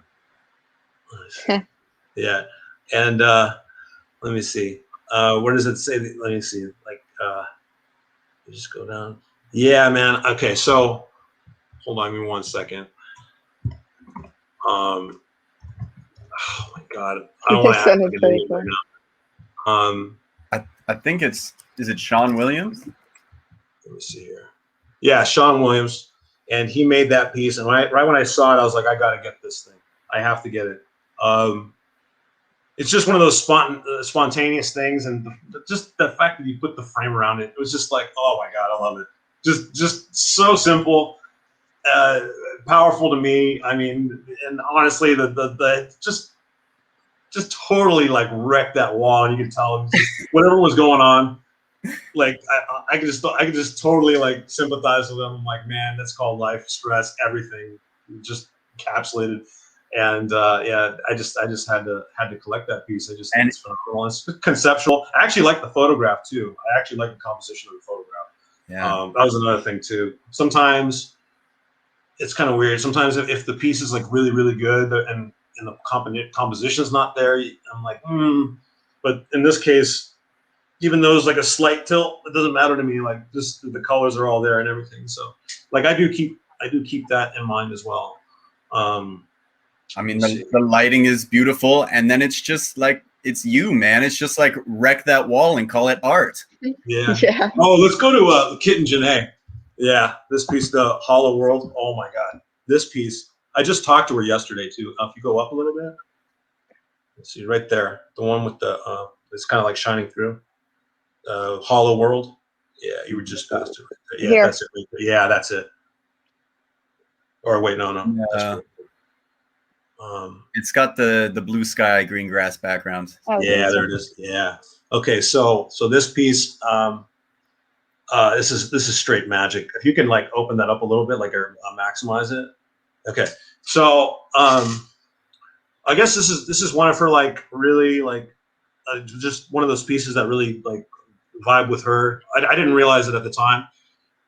Yeah, and let me see. Where does it say? Let me see. Like, just go down. Yeah, man. Okay, so hold on, give me 1 second. Oh my God, I don't want to This act one like is an very idiot cool. right now. I think is it Sean Williams? Let me see here. Yeah, Sean Williams, and he made that piece. And right when I saw it, I was like, I got to get this thing. I have to get it. It's just one of those spontaneous things, and just the fact that you put the frame around it, it was just like, oh my God, I love it. Just so simple, powerful to me. I mean, and honestly, the just totally like wrecked that wall, and you could tell just whatever was going on. Like I could just totally like sympathize with them. I'm like, man, that's called life, stress, everything, just encapsulated. And yeah, I just had to collect that piece. I just think it's phenomenal. It's conceptual. I actually like the photograph too. I actually like the composition of the photograph. Yeah. That was another thing too. Sometimes it's kind of weird. Sometimes if the piece is like really, really good and the composition's not there, I'm like, But in this case, even though there's like a slight tilt, it doesn't matter to me. Like just the colors are all there and everything. So like I do keep that in mind as well. I mean, the lighting is beautiful, and then it's just like it's you, man. It's just like wreck that wall and call it art. Yeah. Yeah. Oh, let's go to Kit and Janae. Yeah, this piece, the Hollow World. Oh my God, this piece. I just talked to her yesterday too. If you go up a little bit, let's see right there, the one with the it's kind of like shining through. Hollow World. Yeah, you were just past it. Right there. Yeah, Here. that's it. Right there. Yeah, that's it. Or wait, no. That's right. It's got the blue sky, green grass background. Oh, yeah, there it is. Yeah. Okay, so this piece, this is straight magic. If you can like open that up a little bit, like or maximize it. Okay, so I guess this is one of her like really like just one of those pieces that really like vibe with her. I didn't realize it at the time,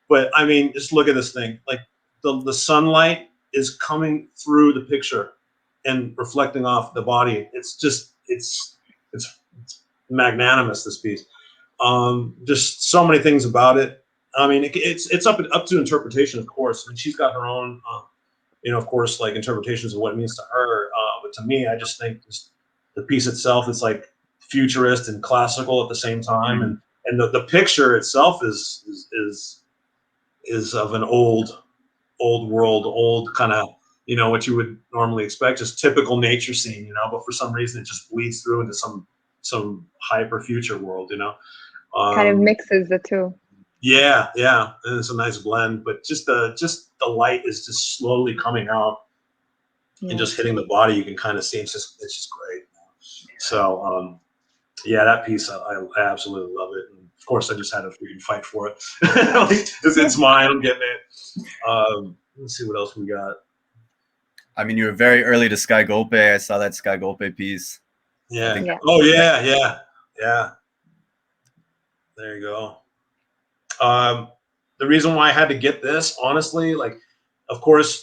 but I mean, just look at this thing. Like the sunlight is coming through the picture and reflecting off the body. It's just it's magnanimous, this piece. Just so many things about it. I mean, it's up to interpretation, of course. I mean, she's got her own, of course, like interpretations of what it means to her. But to me, I just think just the piece itself is like futurist and classical at the same time, and the picture itself is of an old world, old kind of what you would normally expect, just typical nature scene, but for some reason it just bleeds through into some hyper future world, kind of mixes the two. Yeah, and it's a nice blend, but just the light is just slowly coming out and just hitting the body. You can kind of see it's just great. So yeah, that piece I absolutely love it. And of course, I just had to freaking fight for it. It's mine. I'm getting it. Let's see what else we got. I mean, you were very early to Sky Golpe. I saw that Sky Golpe piece. Yeah. Oh yeah. There you go. The reason why I had to get this, honestly, like, of course,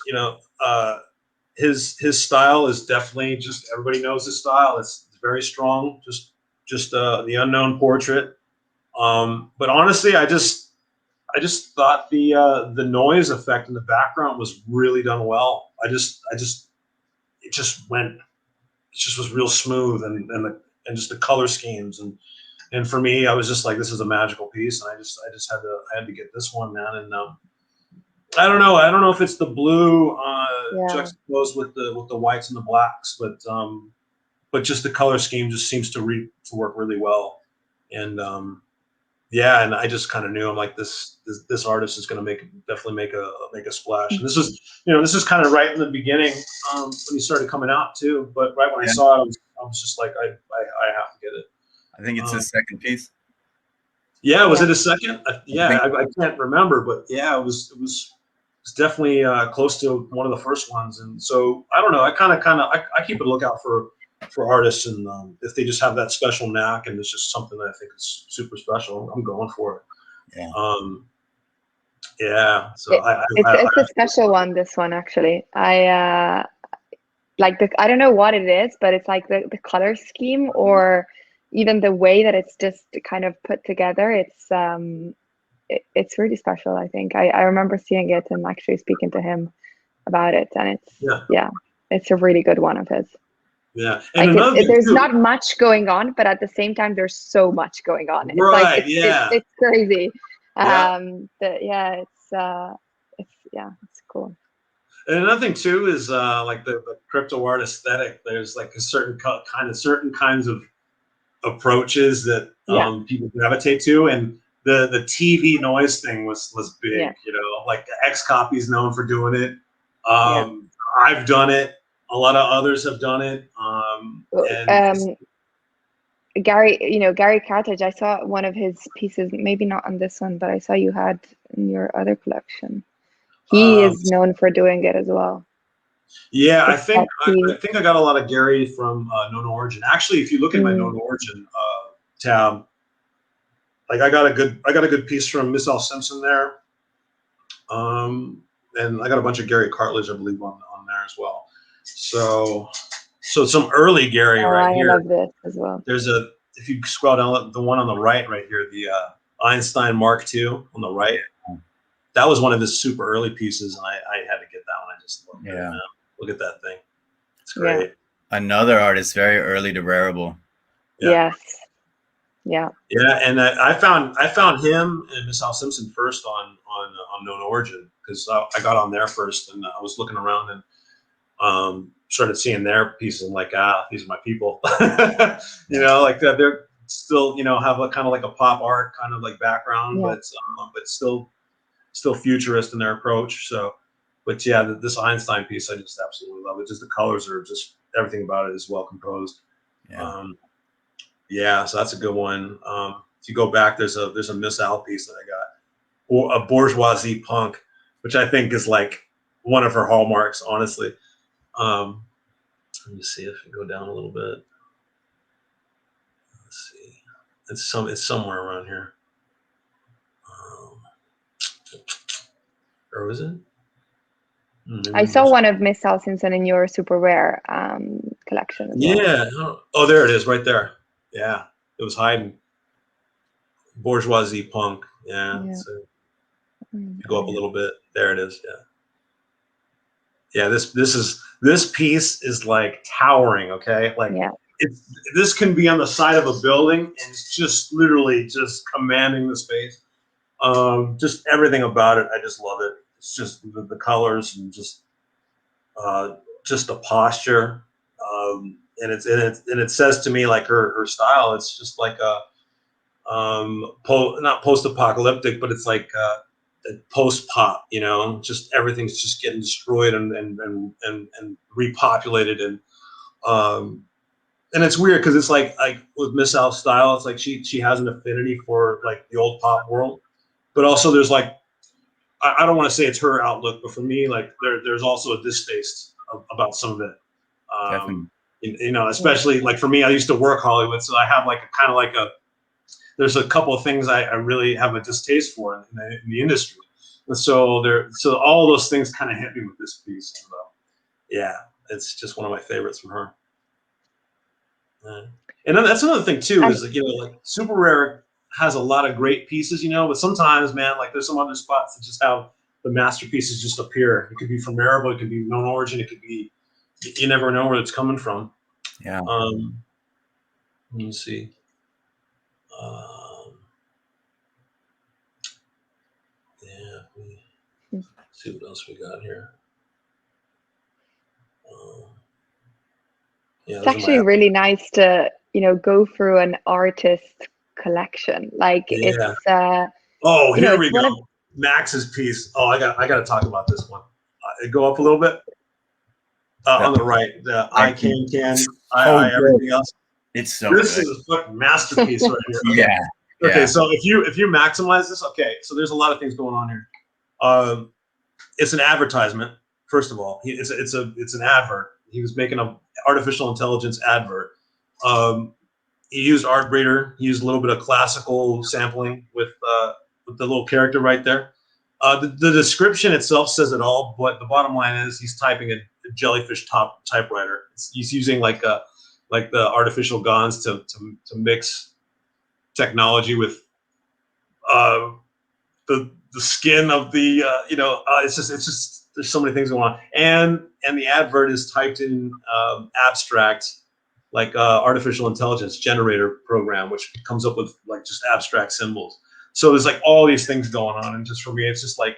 his style is definitely just everybody knows his style. It's very strong. Just the unknown portrait. But honestly, I just thought the noise effect in the background was really done well. It just was real smooth and just the color schemes and for me, I was just like, this is a magical piece, and I just had to get this one, man. And I don't know if it's the blue juxtaposed with the whites and the blacks, but just the color scheme just seems to work really well. And and I just kind of knew, I'm like, this artist is going to definitely make a splash. And this is kind of right in the beginning when he started coming out too. But right when I saw it, I was just like, I have to get it. I think it's his second piece. Yeah, was it a second? I can't remember, but yeah, it was definitely close to one of the first ones. And so I don't know. I I keep a lookout for artists, and if they just have that special knack, and it's just something that I think is super special, I'm going for it. Yeah. So it's a special one. This one actually, I don't know what it is, but it's like the color scheme or even the way that it's just kind of put together. It's really special. I think I remember seeing it and actually speaking to him about it, and it's a really good one of his. Yeah. And Like another thing there's too, not much going on, but at the same time, there's so much going on. It's like right? Yeah. it's crazy. Yeah. Yeah, it's cool. And another thing too is like the crypto art aesthetic. There's like a certain kinds of approaches that Yeah, people gravitate to, and the TV noise thing was big. yeah, You know, like X Copy is known for doing it. yeah. I've done it. A lot of others have done it. And it's, Gary, Gary Cartledge, I saw one of his pieces, maybe not on this one, but I saw you had in your other collection. He um, is known for doing it as well. yeah, It's that I think I got a lot of Gary from Known Origin. Actually, if you look at my Known Origin tab, like I got a good piece from Miss L Simpson there, and I got a bunch of Gary Cartledge, I believe, on there as well. So some early Gary Oh, right I here. love this as well. There's if you scroll down, the one on the right here, the Einstein Mark II on the right. That was one of his super early pieces, and I had to get that one. I just loved it. Man. Look at that thing. It's great. Yeah. Another artist very early to Wearable. Yeah. Yes. Yeah. Yeah, and I found him and Miss Al Simpson first on Known Origin, because I got on there first, and I was looking around and started seeing their pieces. And like, these are my people. You know, like they're still, have a kind of like a pop art kind of like background, Yeah. but still futurist in their approach. So, but yeah, this Einstein piece I just absolutely love it. Just the colors are just, everything about it is well composed. Yeah, so that's a good one. If you go back, there's a Miss Al piece that I got, or a bourgeoisie punk, which I think is like one of her hallmarks, honestly. Let me see if we go down a little bit. Let's see, it's somewhere around here. Or was it? I saw one of Miss Al Simpson in your super rare collection as well. Yeah. Oh, there it is, right there. Yeah, it was hiding. Bourgeoisie punk. Yeah. So you go up a little bit. There it is. Yeah. Yeah. This piece is like towering. Okay. Like this can be on the side of a building, and it's just literally just commanding the space. Just everything about it. I just love it. It's just the colors and just the posture. And it says to me, like, her style, it's just like a not post-apocalyptic, but it's like post-pop, just everything's just getting destroyed and repopulated. And it's weird because it's like with Miss Al's style, it's like she has an affinity for like the old pop world, but also there's like, I don't want to say it's her outlook, but for me, like there's also a distaste about some of it. Especially like for me, I used to work Hollywood, so I have like a kind of like there's a couple of things I really have a distaste for in the industry. And so all those things kind of hit me with this piece. So, yeah, it's just one of my favorites from her. And then that's another thing too, is like Super Rare has a lot of great pieces, but sometimes, man, like there's some other spots that just have the masterpieces just appear. It could be from Marable, it could be Known Origin, it could be, you never know where it's coming from. Yeah. Let me see. See what else we got here. It's actually really nice to go through an artist collection. Like it's here we go. Max's piece. Oh, I got to talk about this one. Go up a little bit. On the right, the I can everything else. It's so this good. is a fucking masterpiece right here. Okay. Yeah. Okay, so if you maximize this, okay, so there's a lot of things going on here. It's an advertisement. First of all, it's an advert. He was making an artificial intelligence advert. He used Artbreeder. He used a little bit of classical sampling with the little character right there. The description itself says it all, but the bottom line is he's typing a jellyfish typewriter. He's using like the artificial GANs to mix technology with the skin of the it's just there's so many things going on, and the advert is typed in abstract artificial intelligence generator program, which comes up with like just abstract symbols. So there's like all these things going on, and just for me, it's just like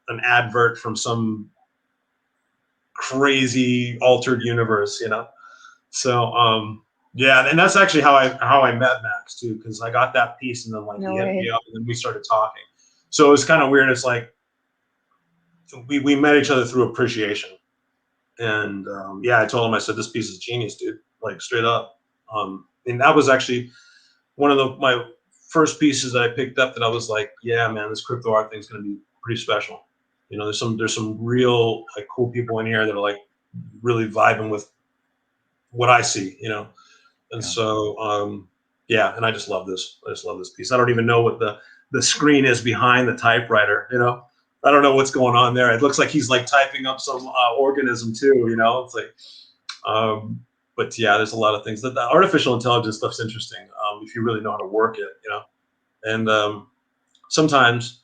an advert from some crazy altered universe, you know. So yeah, and that's actually how I met Max too, because I got that piece, and then like No he hit me way. up, and then we started talking. So it was kind of weird. It's like we met each other through appreciation, and yeah, I told him, I said, this piece is genius, dude, like straight up. And that was actually one of my first pieces that I picked up that I was like, yeah, man, this crypto art thing is going to be pretty special. You know, there's some real like cool people in here that are like really vibing with what I see, you know. And so yeah, and I just love this. I just love this piece. I don't even know what the screen is behind the typewriter, you know. I don't know what's going on there. It looks like he's like typing up some organism too, you know. It's like but yeah, there's a lot of things. The artificial intelligence stuff's interesting if you really know how to work it, you know. And sometimes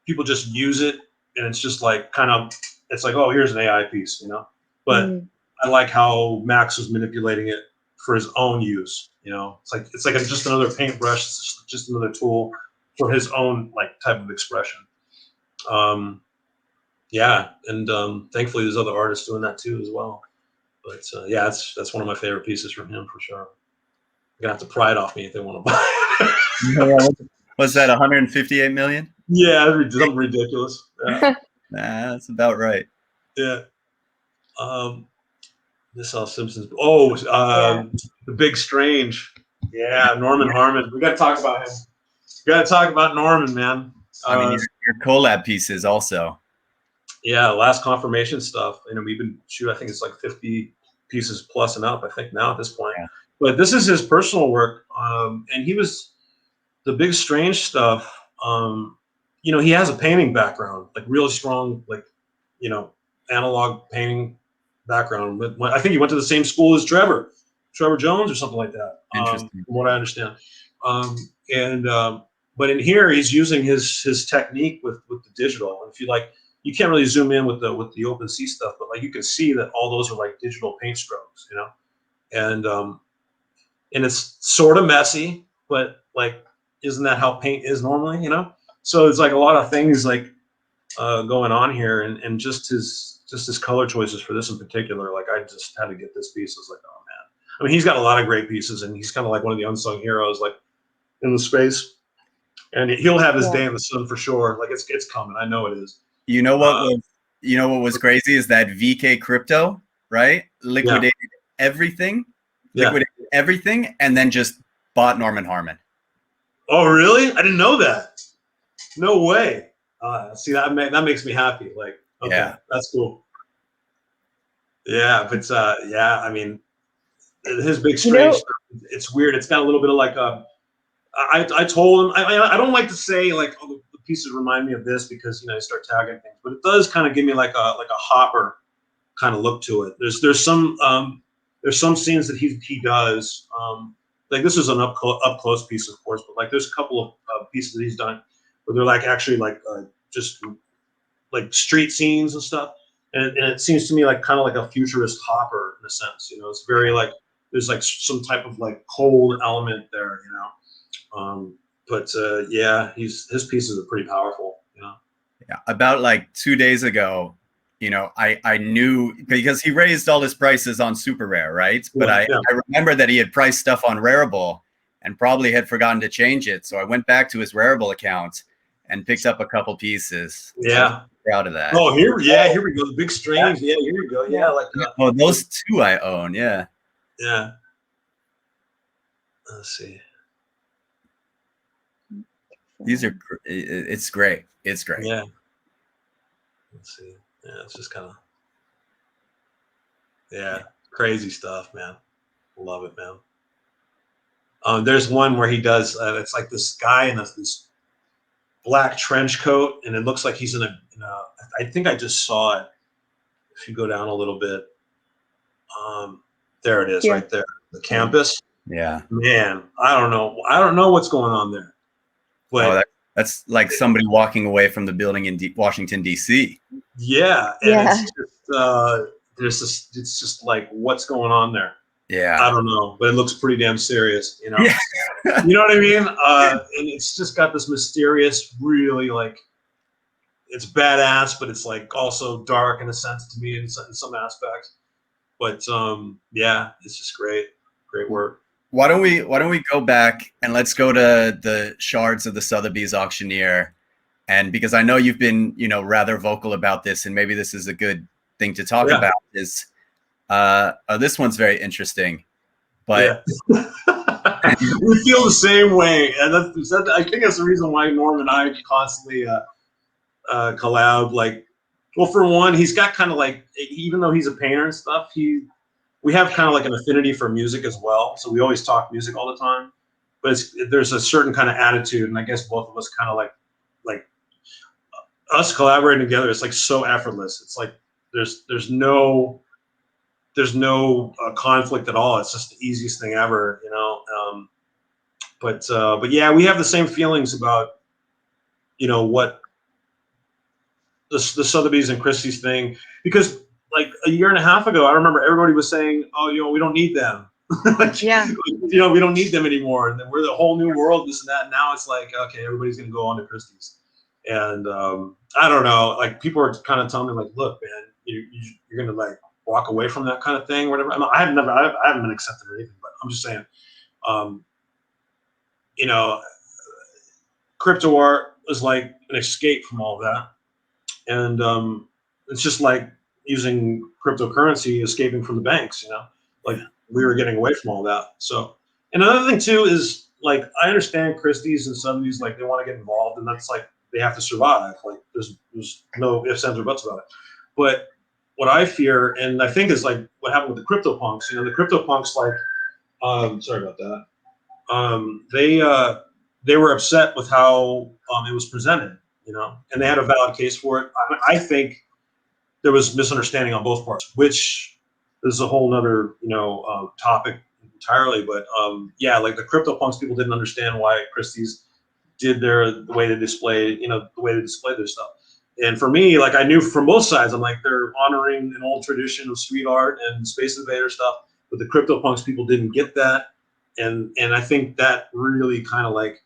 people just use it, and it's just like kind of, it's like, oh, here's an AI piece, you know. But I like how Max was manipulating it for his own use, you know. It's like just another paintbrush, it's just another tool for his own like type of expression. Yeah, and thankfully there's other artists doing that too as well. But yeah, that's one of my favorite pieces from him for sure. You're gonna have to pry it off me if they want to buy it. Was that 158 million? Yeah, something ridiculous. Yeah. Nah, that's about right. Yeah. This all Simpsons. Oh, The Big Strange. Yeah, Norman Harmon. We got to talk about him. We got to talk about Norman, man. I mean, your collab pieces also. Yeah, Last Confirmation stuff. You know, we've been shooting, I think it's like 50 pieces plus and up, I think now at this point. Yeah. But this is his personal work. And he was the Big Strange stuff. You know, he has a painting background, like really strong, like, you know, analog painting background. I think he went to the same school as Trevor Jones or something like that. Interesting. From what I understand. But in here, he's using his technique with the digital. And if you like, you can't really zoom in with the OpenSea stuff, but like you can see that all those are like digital paint strokes, you know. And it's sort of messy, but like, isn't that how paint is normally, you know? So it's like a lot of things like going on here, and just his color choices for this in particular. Like, I just had to get this piece. I was like, oh man. I mean, he's got a lot of great pieces, and he's kind of like one of the unsung heroes, like in the space. And he'll have his day in the sun for sure. Like it's coming. I know it is. You know what was crazy is that VK Crypto, right? Liquidated everything, and then just bought Norman Harmon. Oh, really? I didn't know that. No way. See, that makes me happy. Like, okay, yeah, that's cool. Yeah, but yeah, I mean, his Big Strange stuff, it's weird. It's got a little bit of like I told him I don't like to say like, oh, the pieces remind me of this, because, you know, I start tagging things, but it does kind of give me like a Hopper kind of look to it. There's some scenes that he does. Like this is an up close piece, of course, but like there's a couple of pieces that he's done where they're like actually like just like street scenes and stuff, and it seems to me like kind of like a futurist Hopper in a sense. You know, it's very like there's like some type of like cold element there. You know, but yeah, his pieces are pretty powerful. You know. Yeah, about like 2 days ago, you know, I knew, because he raised all his prices on Super Rare, right? But I remember that he had priced stuff on Rarible and probably had forgotten to change it. So I went back to his Rarible account and picked up a couple pieces. Yeah. Proud of that. Oh, here we go. The Big Strange. Yeah, here we go. Yeah, like oh, those two I own. Yeah. Yeah. Let's see. These are. It's great. It's great. Yeah. Let's see. Yeah, it's just kind of. Yeah, crazy stuff, man. Love it, man. There's one where he does. It's like this guy in this black trench coat, and it looks like he's in a. I think I just saw it. If you go down a little bit, there it is, right there, the campus. Yeah, man, I don't know what's going on there. But that's like somebody walking away from the building in Washington D.C. Yeah, and it's just it's just like, what's going on there? Yeah. I don't know, but it looks pretty damn serious, you know? Yeah. You know what I mean? And it's just got this mysterious, really like, it's badass, but it's like also dark in a sense to me in some aspects. But yeah, it's just great work. Why don't we go back and let's go to the shards of the Sotheby's auctioneer, and because I know you've been rather vocal about this, and maybe this is a good thing to talk about. Is this one's very interesting, but we feel the same way, and I think that's the reason why Norm and I constantly collab. Like, well, for one, he's got kind of like, even though he's a painter and stuff, we have kind of like an affinity for music as well. So we always talk music all the time, but there's a certain kind of attitude, and I guess both of us kind of like us collaborating together. It's like so effortless. It's like there's no conflict at all. It's just the easiest thing ever, you know. But yeah, we have the same feelings about what the Sotheby's and Christie's thing, because like a year and a half ago, I remember everybody was saying, "Oh, we don't need them." Like, Yeah. we don't need them anymore, and then we're the whole new world, this and that. And now it's like, okay, everybody's gonna go on to Christie's, and I don't know. Like, people are kind of telling me, like, look, man, you're gonna like walk away from that kind of thing, or whatever. I haven't been accepted or anything, but I'm just saying, you know, crypto art is like an escape from all of that. And it's just like using cryptocurrency, escaping from the banks, like we were getting away from all that. So, and another thing too is, like, I understand Christie's and Sotheby's, like, they want to get involved, and that's like, they have to survive. Like, there's no ifs, ands, or buts about it. But what I fear, and I think is like what happened with the CryptoPunks, the CryptoPunks, like, sorry about that. They were upset with how it was presented, and they had a valid case for it. I think there was misunderstanding on both parts, which is a whole nother, topic entirely. But yeah, like the CryptoPunks people didn't understand why Christie's did the way they displayed, the way they displayed their stuff. And for me, like, I knew from both sides, I'm like, they're honoring an old tradition of street art and Space Invader stuff, but the CryptoPunks people didn't get that. And I think that really kind of like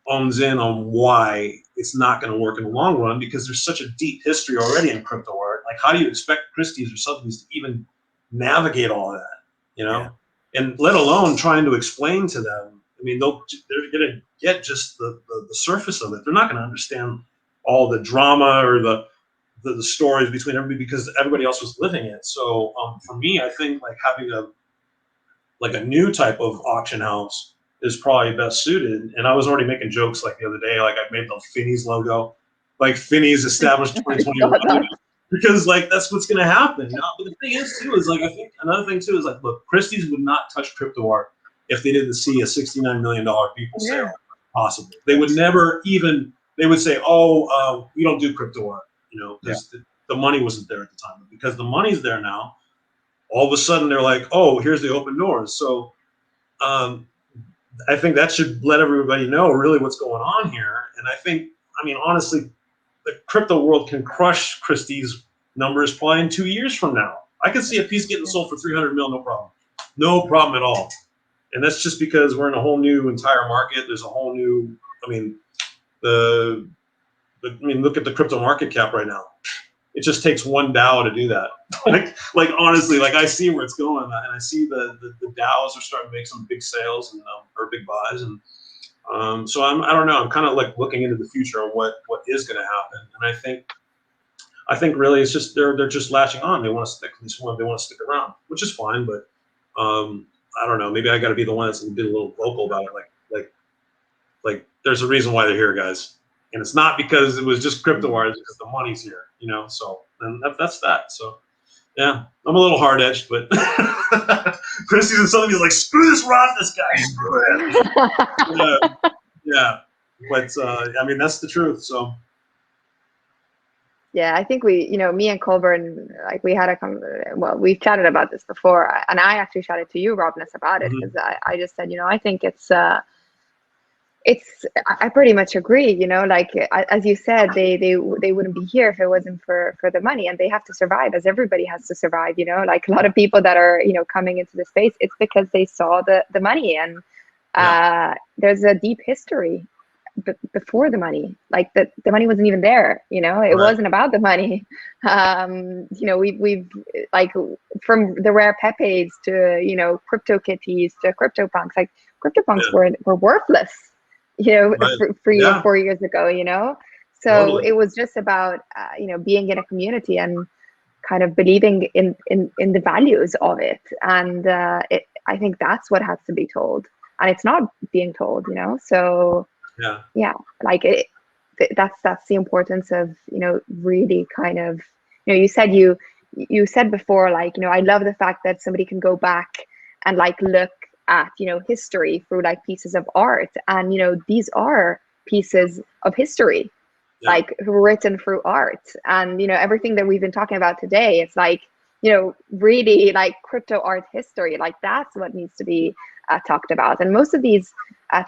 owns in on why it's not going to work in the long run, because there's such a deep history already in crypto art. Like, how do you expect Christie's or Sotheby's to even navigate all of that, Yeah. and let alone trying to explain to them? I mean, they're going to get just the surface of it. They're not going to understand all the drama or the stories between everybody, because everybody else was living it. So for me, I think like having a new type of auction house is probably best suited. And I was already making jokes like the other day, like I made the Finney's logo, like Finney's established 2021, because like that's what's going to happen. But the thing is too, is like, I think another thing too is like, look, Christie's would not touch crypto art if they didn't see a $69 million people sale possible. They would never even, they would say, oh, we don't do crypto art, because the money wasn't there at the time. But because the money's there now, all of a sudden they're like, oh, here's the open doors. So I think that should let everybody know really what's going on here. And I think, I mean, honestly, the crypto world can crush Christie's numbers probably in 2 years from now. I could see a piece getting sold for 300 mil, no problem. No problem at all. And that's just because we're in a whole new entire market. There's a whole new, I mean, look at the crypto market cap right now. It just takes one DAO to do that. like honestly, like I see where it's going, and I see the DAOs are starting to make some big sales and or big buys, and so I don't know. I'm kind of like looking into the future of what is going to happen, and I think really it's just they're just latching on. They want to stick. They want to stick around, which is fine. But I don't know. Maybe I got to be the one that's been a little vocal about it. Like there's a reason why they're here, guys. And it's not because it was just crypto art, it's because the money's here, so, and that's that. So, yeah, I'm a little hard edged, but Christie's and Sotheby's like, screw this Robness guy, screw it. Yeah. But, I mean, that's the truth. So, yeah, I think we, me and Colborn, like we had we've chatted about this before, and I actually chatted to you, Robness, about it, because I just said, I think it's, I pretty much agree, you know, like as you said, they wouldn't be here if it wasn't for the money, and they have to survive, as everybody has to survive, you know, like a lot of people that are, you know, coming into the space, it's because they saw the money. And there's a deep history before the money, like the money wasn't even there, you know, it wasn't about the money. You know, we've like from the rare Pepes to, you know, crypto kitties to crypto punks, like crypto punks were worthless, you know, 4 years ago, you know. So it was just about you know, being in a community and kind of believing in the values of it. And I think that's what has to be told, and it's not being told, you know. So yeah, like that's the importance of, you know, really kind of, you know, you said before, like, you know, I love the fact that somebody can go back and like look at, you know, history through like pieces of art, and, you know, these are pieces of history, like written through art. And, you know, everything that we've been talking about today, it's like, you know, really like crypto art history, like that's what needs to be talked about. And most of these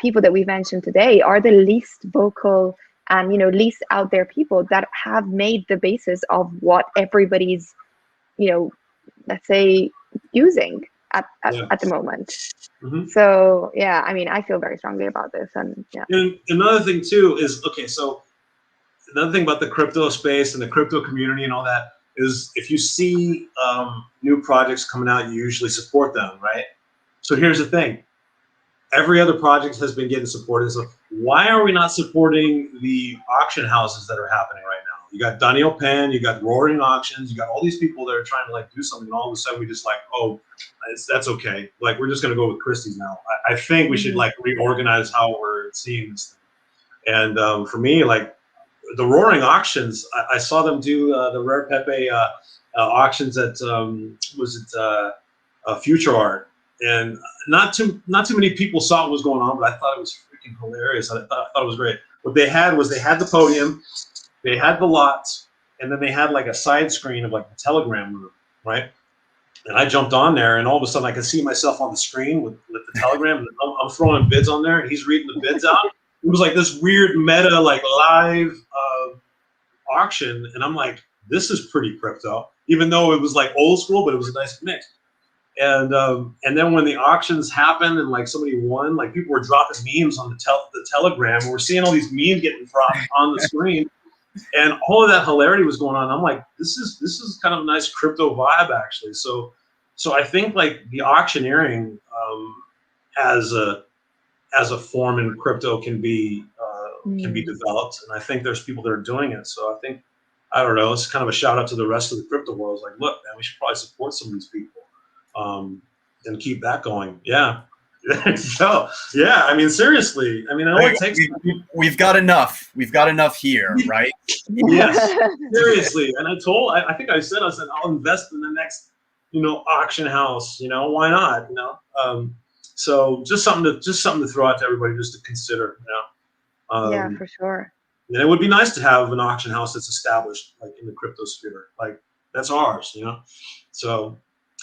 people that we mentioned today are the least vocal and, you know, least out there people that have made the basis of what everybody's, you know, let's say using at the moment. So yeah, I mean, I feel very strongly about this. And and another thing too is, okay, so another thing about the crypto space and the crypto community and all that is, if you see new projects coming out, you usually support them, right? So here's the thing. Every other project has been getting supported. So why are we not supporting the auction houses that are happening right now? You got Daniel Penn, you got Roaring Auctions, you got all these people that are trying to like do something, and all of a sudden we just like, oh, that's okay. Like, we're just gonna go with Christie's now. I think we should like reorganize how we're seeing this thing. And for me, like the Roaring Auctions, I saw them do the Rare Pepe auctions at Future Art. And not too many people saw what was going on, but I thought it was freaking hilarious. I thought it was great. What they had was, they had the podium, they had the lots, and then they had like a side screen of like the telegram room, right? And I jumped on there, and all of a sudden I could see myself on the screen with the telegram, and I'm throwing bids on there, and he's reading the bids out. It was like this weird meta, like live auction, and I'm like, this is pretty crypto, even though it was like old school, but it was a nice mix. And then when the auctions happened and like somebody won, like people were dropping memes on the telegram. And we're seeing all these memes getting dropped on the screen, and all of that hilarity was going on. I'm like, this is kind of a nice crypto vibe, actually. So I think like the auctioneering as a form in crypto can be developed, and I think there's people that are doing it. So I think, I don't know, it's kind of a shout out to the rest of the crypto world. It's like, look, man, we should probably support some of these people. And keep that going. Yeah. So yeah, I mean, seriously, I mean, I know it takes. We've got enough. We've got enough here, right? Yes, seriously. And I think I said, I'll invest in the next, you know, auction house. You know, why not? You know, so just something to throw out to everybody, just to consider. You know. Yeah, for sure. And it would be nice to have an auction house that's established, like in the crypto sphere. Like, that's ours, you know. So.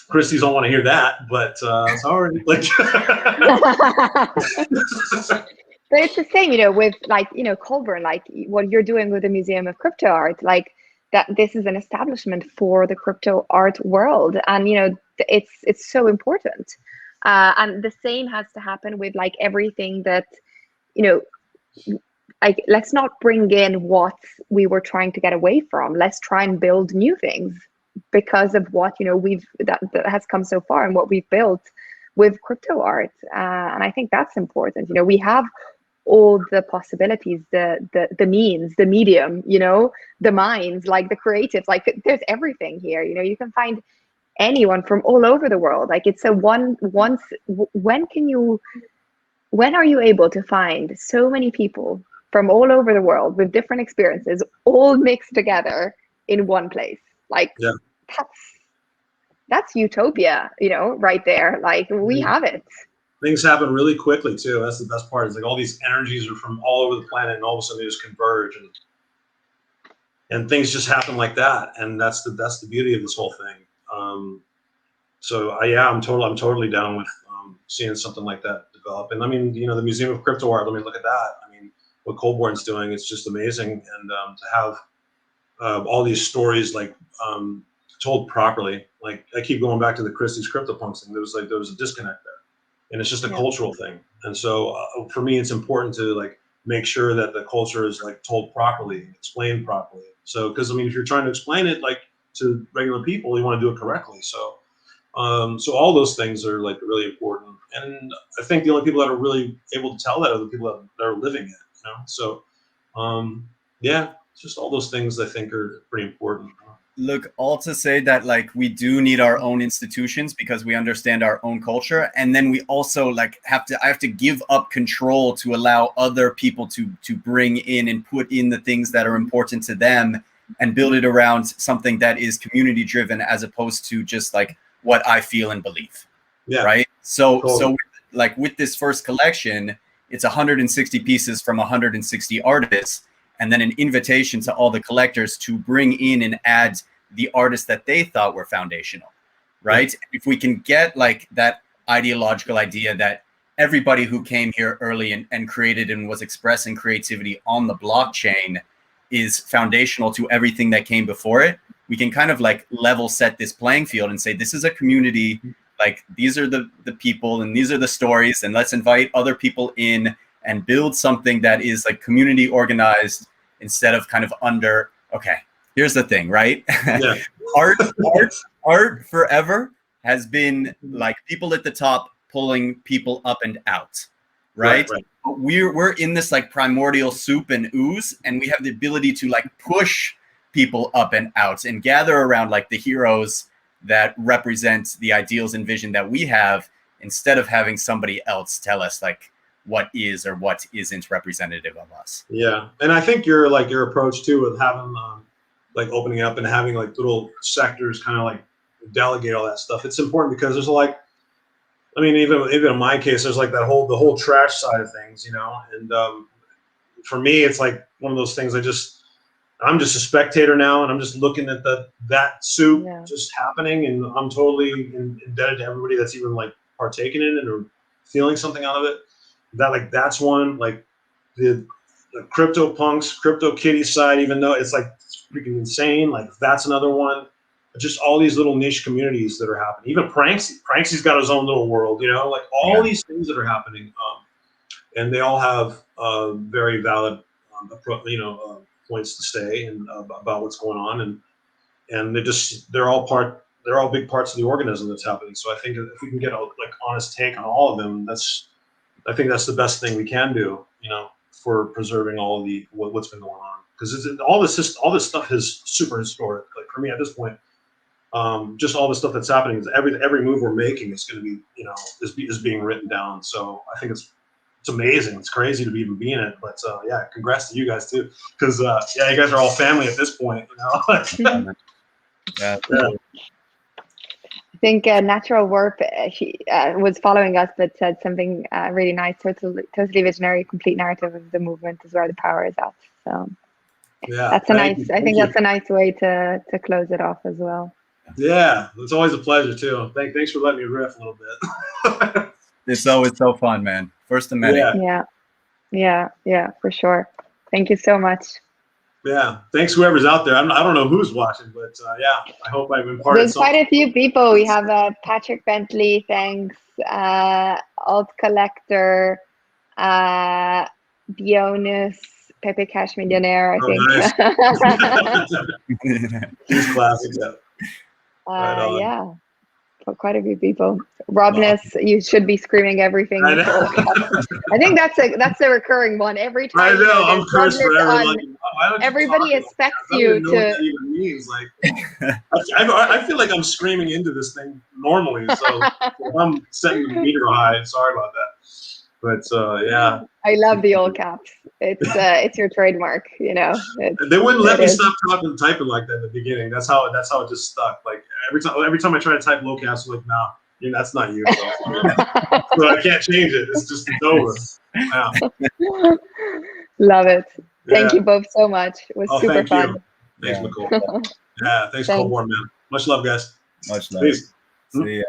Christie's don't want to hear that, but sorry. Like, but it's the same, you know, with like, you know, Colborn, like what you're doing with the Museum of Crypto Art, like that this is an establishment for the crypto art world, and, you know, it's so important. And the same has to happen with like everything that, you know, like, let's not bring in what we were trying to get away from. Let's try and build new things, because of what, you know, that has come so far and what we've built with crypto art. And I think that's important. You know, we have all the possibilities, the means, the medium, you know, the minds, like the creatives, like there's everything here. You know, you can find anyone from all over the world. Like, it's when are you able to find so many people from all over the world with different experiences all mixed together in one place? Like, yeah. That's utopia, you know, right there. Like, we have it. Things happen really quickly too. That's the best part. Is like all these energies are from all over the planet, and all of a sudden they just converge, and things just happen like that. And that's the beauty of this whole thing. So yeah, I'm totally down with seeing something like that develop. develop. And I mean, you know, the Museum of Crypto Art, I mean, look at that. I mean, what Colborn's doing, it's just amazing. And to have all these stories like told properly, like I keep going back to the Christie's CryptoPunks thing. There was a disconnect there, and it's just a cultural thing. And so for me, it's important to like make sure that the culture is like told properly, explained properly. So, because I mean, if you're trying to explain it like to regular people, you want to do it correctly. So, so all those things are like really important. And I think the only people that are really able to tell that are the people that are living it. You know, so yeah, it's just all those things I think are pretty important. Look, all to say that like we do need our own institutions because we understand our own culture, and then we also like I have to give up control to allow other people to bring in and put in the things that are important to them and build it around something that is community driven as opposed to just like what I feel and believe. Yeah. Right. So like with this first collection, it's 160 pieces from 160 artists, and then an invitation to all the collectors to bring in and add the artists that they thought were foundational, right? Yeah. If we can get like that ideological idea that everybody who came here early and created and was expressing creativity on the blockchain is foundational to everything that came before it, we can kind of like level set this playing field and say, this is a community, like these are the people and these are the stories, and let's invite other people in and build something that is like community organized instead of kind of under, okay, here's the thing, right? Yeah. art forever has been like people at the top pulling people up and out, right? Right. We're in this like primordial soup and ooze, and we have the ability to like push people up and out and gather around like the heroes that represent the ideals and vision that we have, instead of having somebody else tell us like what is or what isn't representative of us. Yeah. And I think your approach too with having like opening up and having like little sectors kind of like delegate all that stuff. It's important because there's like, I mean, even in my case, there's like the whole trash side of things, you know? And for me, it's like one of those things I'm just a spectator now, and I'm just looking at that soup just happening, and I'm totally indebted to everybody that's even like partaking in it or feeling something out of it. That's one, like the CryptoPunks, CryptoKitty side, even though it's like freaking insane, like that's another one. Just all these little niche communities that are happening. Even Pranksy's got his own little world, you know, like all these things that are happening, and they all have very valid, points to say and about what's going on, and they're all big parts of the organism that's happening. So I think if we can get a like honest take on all of them, I think that's the best thing we can do, you know, for preserving all of what's been going on, because all this stuff is super historic. Like for me at this point, just all the stuff that's happening, every move we're making is going to be, you know, is being written down. So I think it's amazing. It's crazy to even be in it, but yeah, congrats to you guys too, because you guys are all family at this point, you know. Yeah. I think Natural Warp, she was following us, but said something really nice. Totally visionary, complete narrative of the movement is where the power is at. So yeah, that's I think that's a nice way to close it off as well. Yeah, it's always a pleasure too. Thanks for letting me riff a little bit. It's always so fun, man. First of many. Yeah, for sure. Thank you so much. Yeah, thanks whoever's out there. I don't know who's watching, but yeah, I hope I've imparted There's quite a few people. We have Patrick Bentley, thanks, Alt Collector, Bionus, Pepe Cash Millionaire, I think. Nice. He's classic, yeah. Yeah, for quite a few people. Robness, you should be screaming everything. I think that's a recurring one every time. I know, I'm cursed forever. Everybody expects you to. What that even means. Like, I feel like I'm screaming into this thing normally. So if I'm setting the meter high, sorry about that. But yeah. I love the all caps. It's your trademark, you know. They wouldn't let me stop typing like that in the beginning. That's how it just stuck. Like every time I try to type low caps, I'm like, nah, that's not you. So I can't change it. It's over. Wow. Love it. Thank you both so much. It was super fun. Thanks, Micol. Yeah, thanks, Colborn, man. Much love, guys. Much love. Peace. See ya.